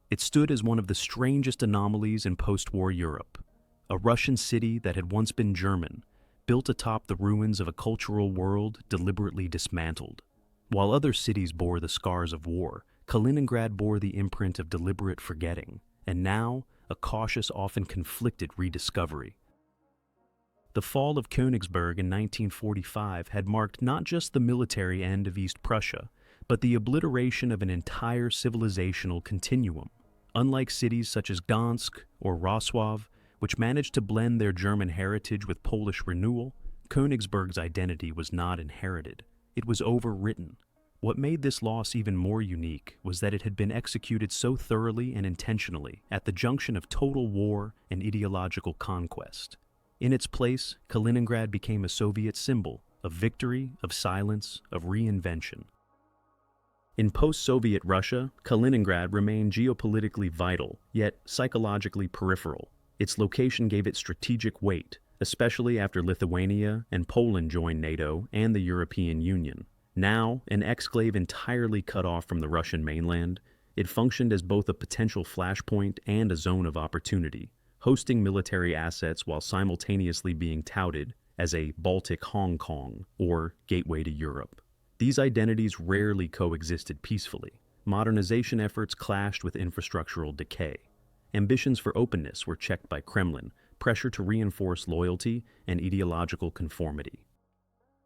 It stood as one of the strangest anomalies in post-war Europe, a Russian city that had once been German, built atop the ruins of a cultural world deliberately dismantled. While other cities bore the scars of war, Kaliningrad bore the imprint of deliberate forgetting, and now a cautious, often conflicted rediscovery. The fall of Königsberg in 1945 had marked not just the military end of East Prussia, but the obliteration of an entire civilizational continuum. Unlike cities such as Gdansk or Wrocław, which managed to blend their German heritage with Polish renewal, Königsberg's identity was not inherited. It was overwritten. What made this loss even more unique was that it had been executed so thoroughly and intentionally at the junction of total war and ideological conquest. In its place, Kaliningrad became a Soviet symbol of victory, of silence, of reinvention. In post-Soviet Russia, Kaliningrad remained geopolitically vital, yet psychologically peripheral. Its location gave it strategic weight, especially after Lithuania and Poland joined NATO and the European Union. Now, an exclave entirely cut off from the Russian mainland, it functioned as both a potential flashpoint and a zone of opportunity, hosting military assets while simultaneously being touted as a Baltic Hong Kong or gateway to Europe. These identities rarely coexisted peacefully. Modernization efforts clashed with infrastructural decay. Ambitions for openness were checked by Kremlin, pressure to reinforce loyalty and ideological conformity.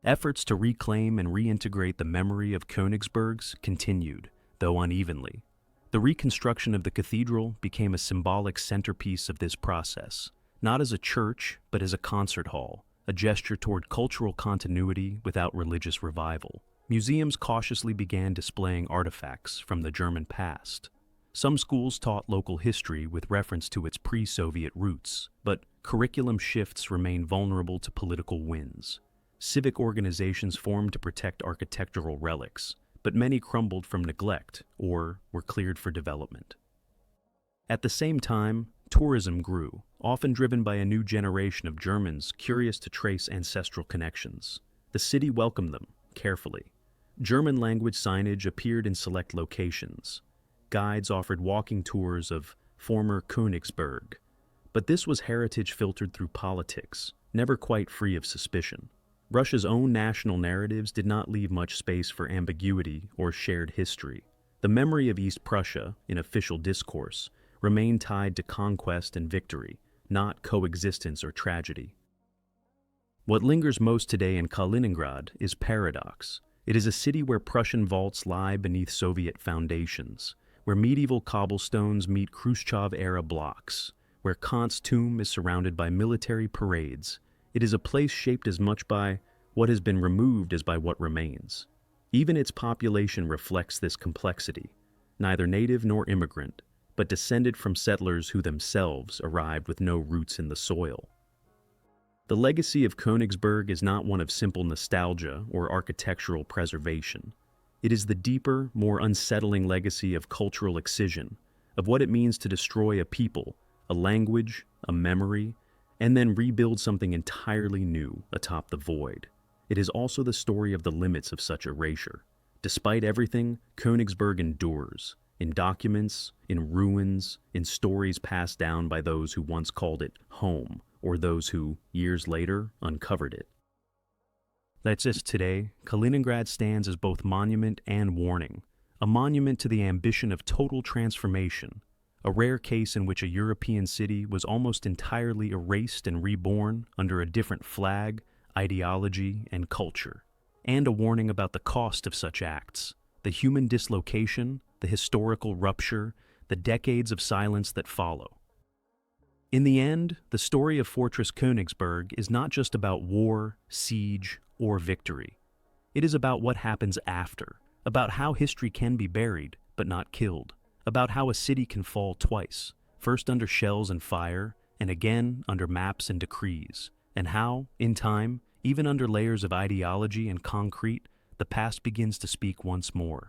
Efforts to reclaim and reintegrate the memory of Königsberg's continued, though unevenly. The reconstruction of the cathedral became a symbolic centerpiece of this process, not as a church, but as a concert hall, a gesture toward cultural continuity without religious revival. Museums cautiously began displaying artifacts from the German past. Some schools taught local history with reference to its pre-Soviet roots, but curriculum shifts remain vulnerable to political winds. Civic organizations formed to protect architectural relics, but many crumbled from neglect or were cleared for development. At the same time, tourism grew, often driven by a new generation of Germans curious to trace ancestral connections. The city welcomed them carefully. German-language signage appeared in select locations. Guides offered walking tours of former Königsberg. But this was heritage filtered through politics, never quite free of suspicion. Russia's own national narratives did not leave much space for ambiguity or shared history. The memory of East Prussia, in official discourse, remained tied to conquest and victory, not coexistence or tragedy. What lingers most today in Kaliningrad is paradox. It is a city where Prussian vaults lie beneath Soviet foundations, where medieval cobblestones meet Khrushchev-era blocks, where Kant's tomb is surrounded by military parades. It is a place shaped as much by what has been removed as by what remains. Even its population reflects this complexity, neither native nor immigrant, but descended from settlers who themselves arrived with no roots in the soil. The legacy of Königsberg is not one of simple nostalgia or architectural preservation. It is the deeper, more unsettling legacy of cultural excision, of what it means to destroy a people, a language, a memory, and then rebuild something entirely new atop the void. It is also the story of the limits of such erasure. Despite everything, Königsberg endures, in documents, in ruins, in stories passed down by those who once called it home, or those who, years later, uncovered it. That's it today. Kaliningrad stands as both monument and warning, a monument to the ambition of total transformation, a rare case in which a European city was almost entirely erased and reborn under a different flag, ideology, and culture, and a warning about the cost of such acts, the human dislocation, the historical rupture, the decades of silence that follow. In the end, the story of Fortress Königsberg is not just about war, siege, or victory. It is about what happens after, about how history can be buried, but not killed, about how a city can fall twice, first under shells and fire, and again under maps and decrees, and how, in time, even under layers of ideology and concrete, the past begins to speak once more.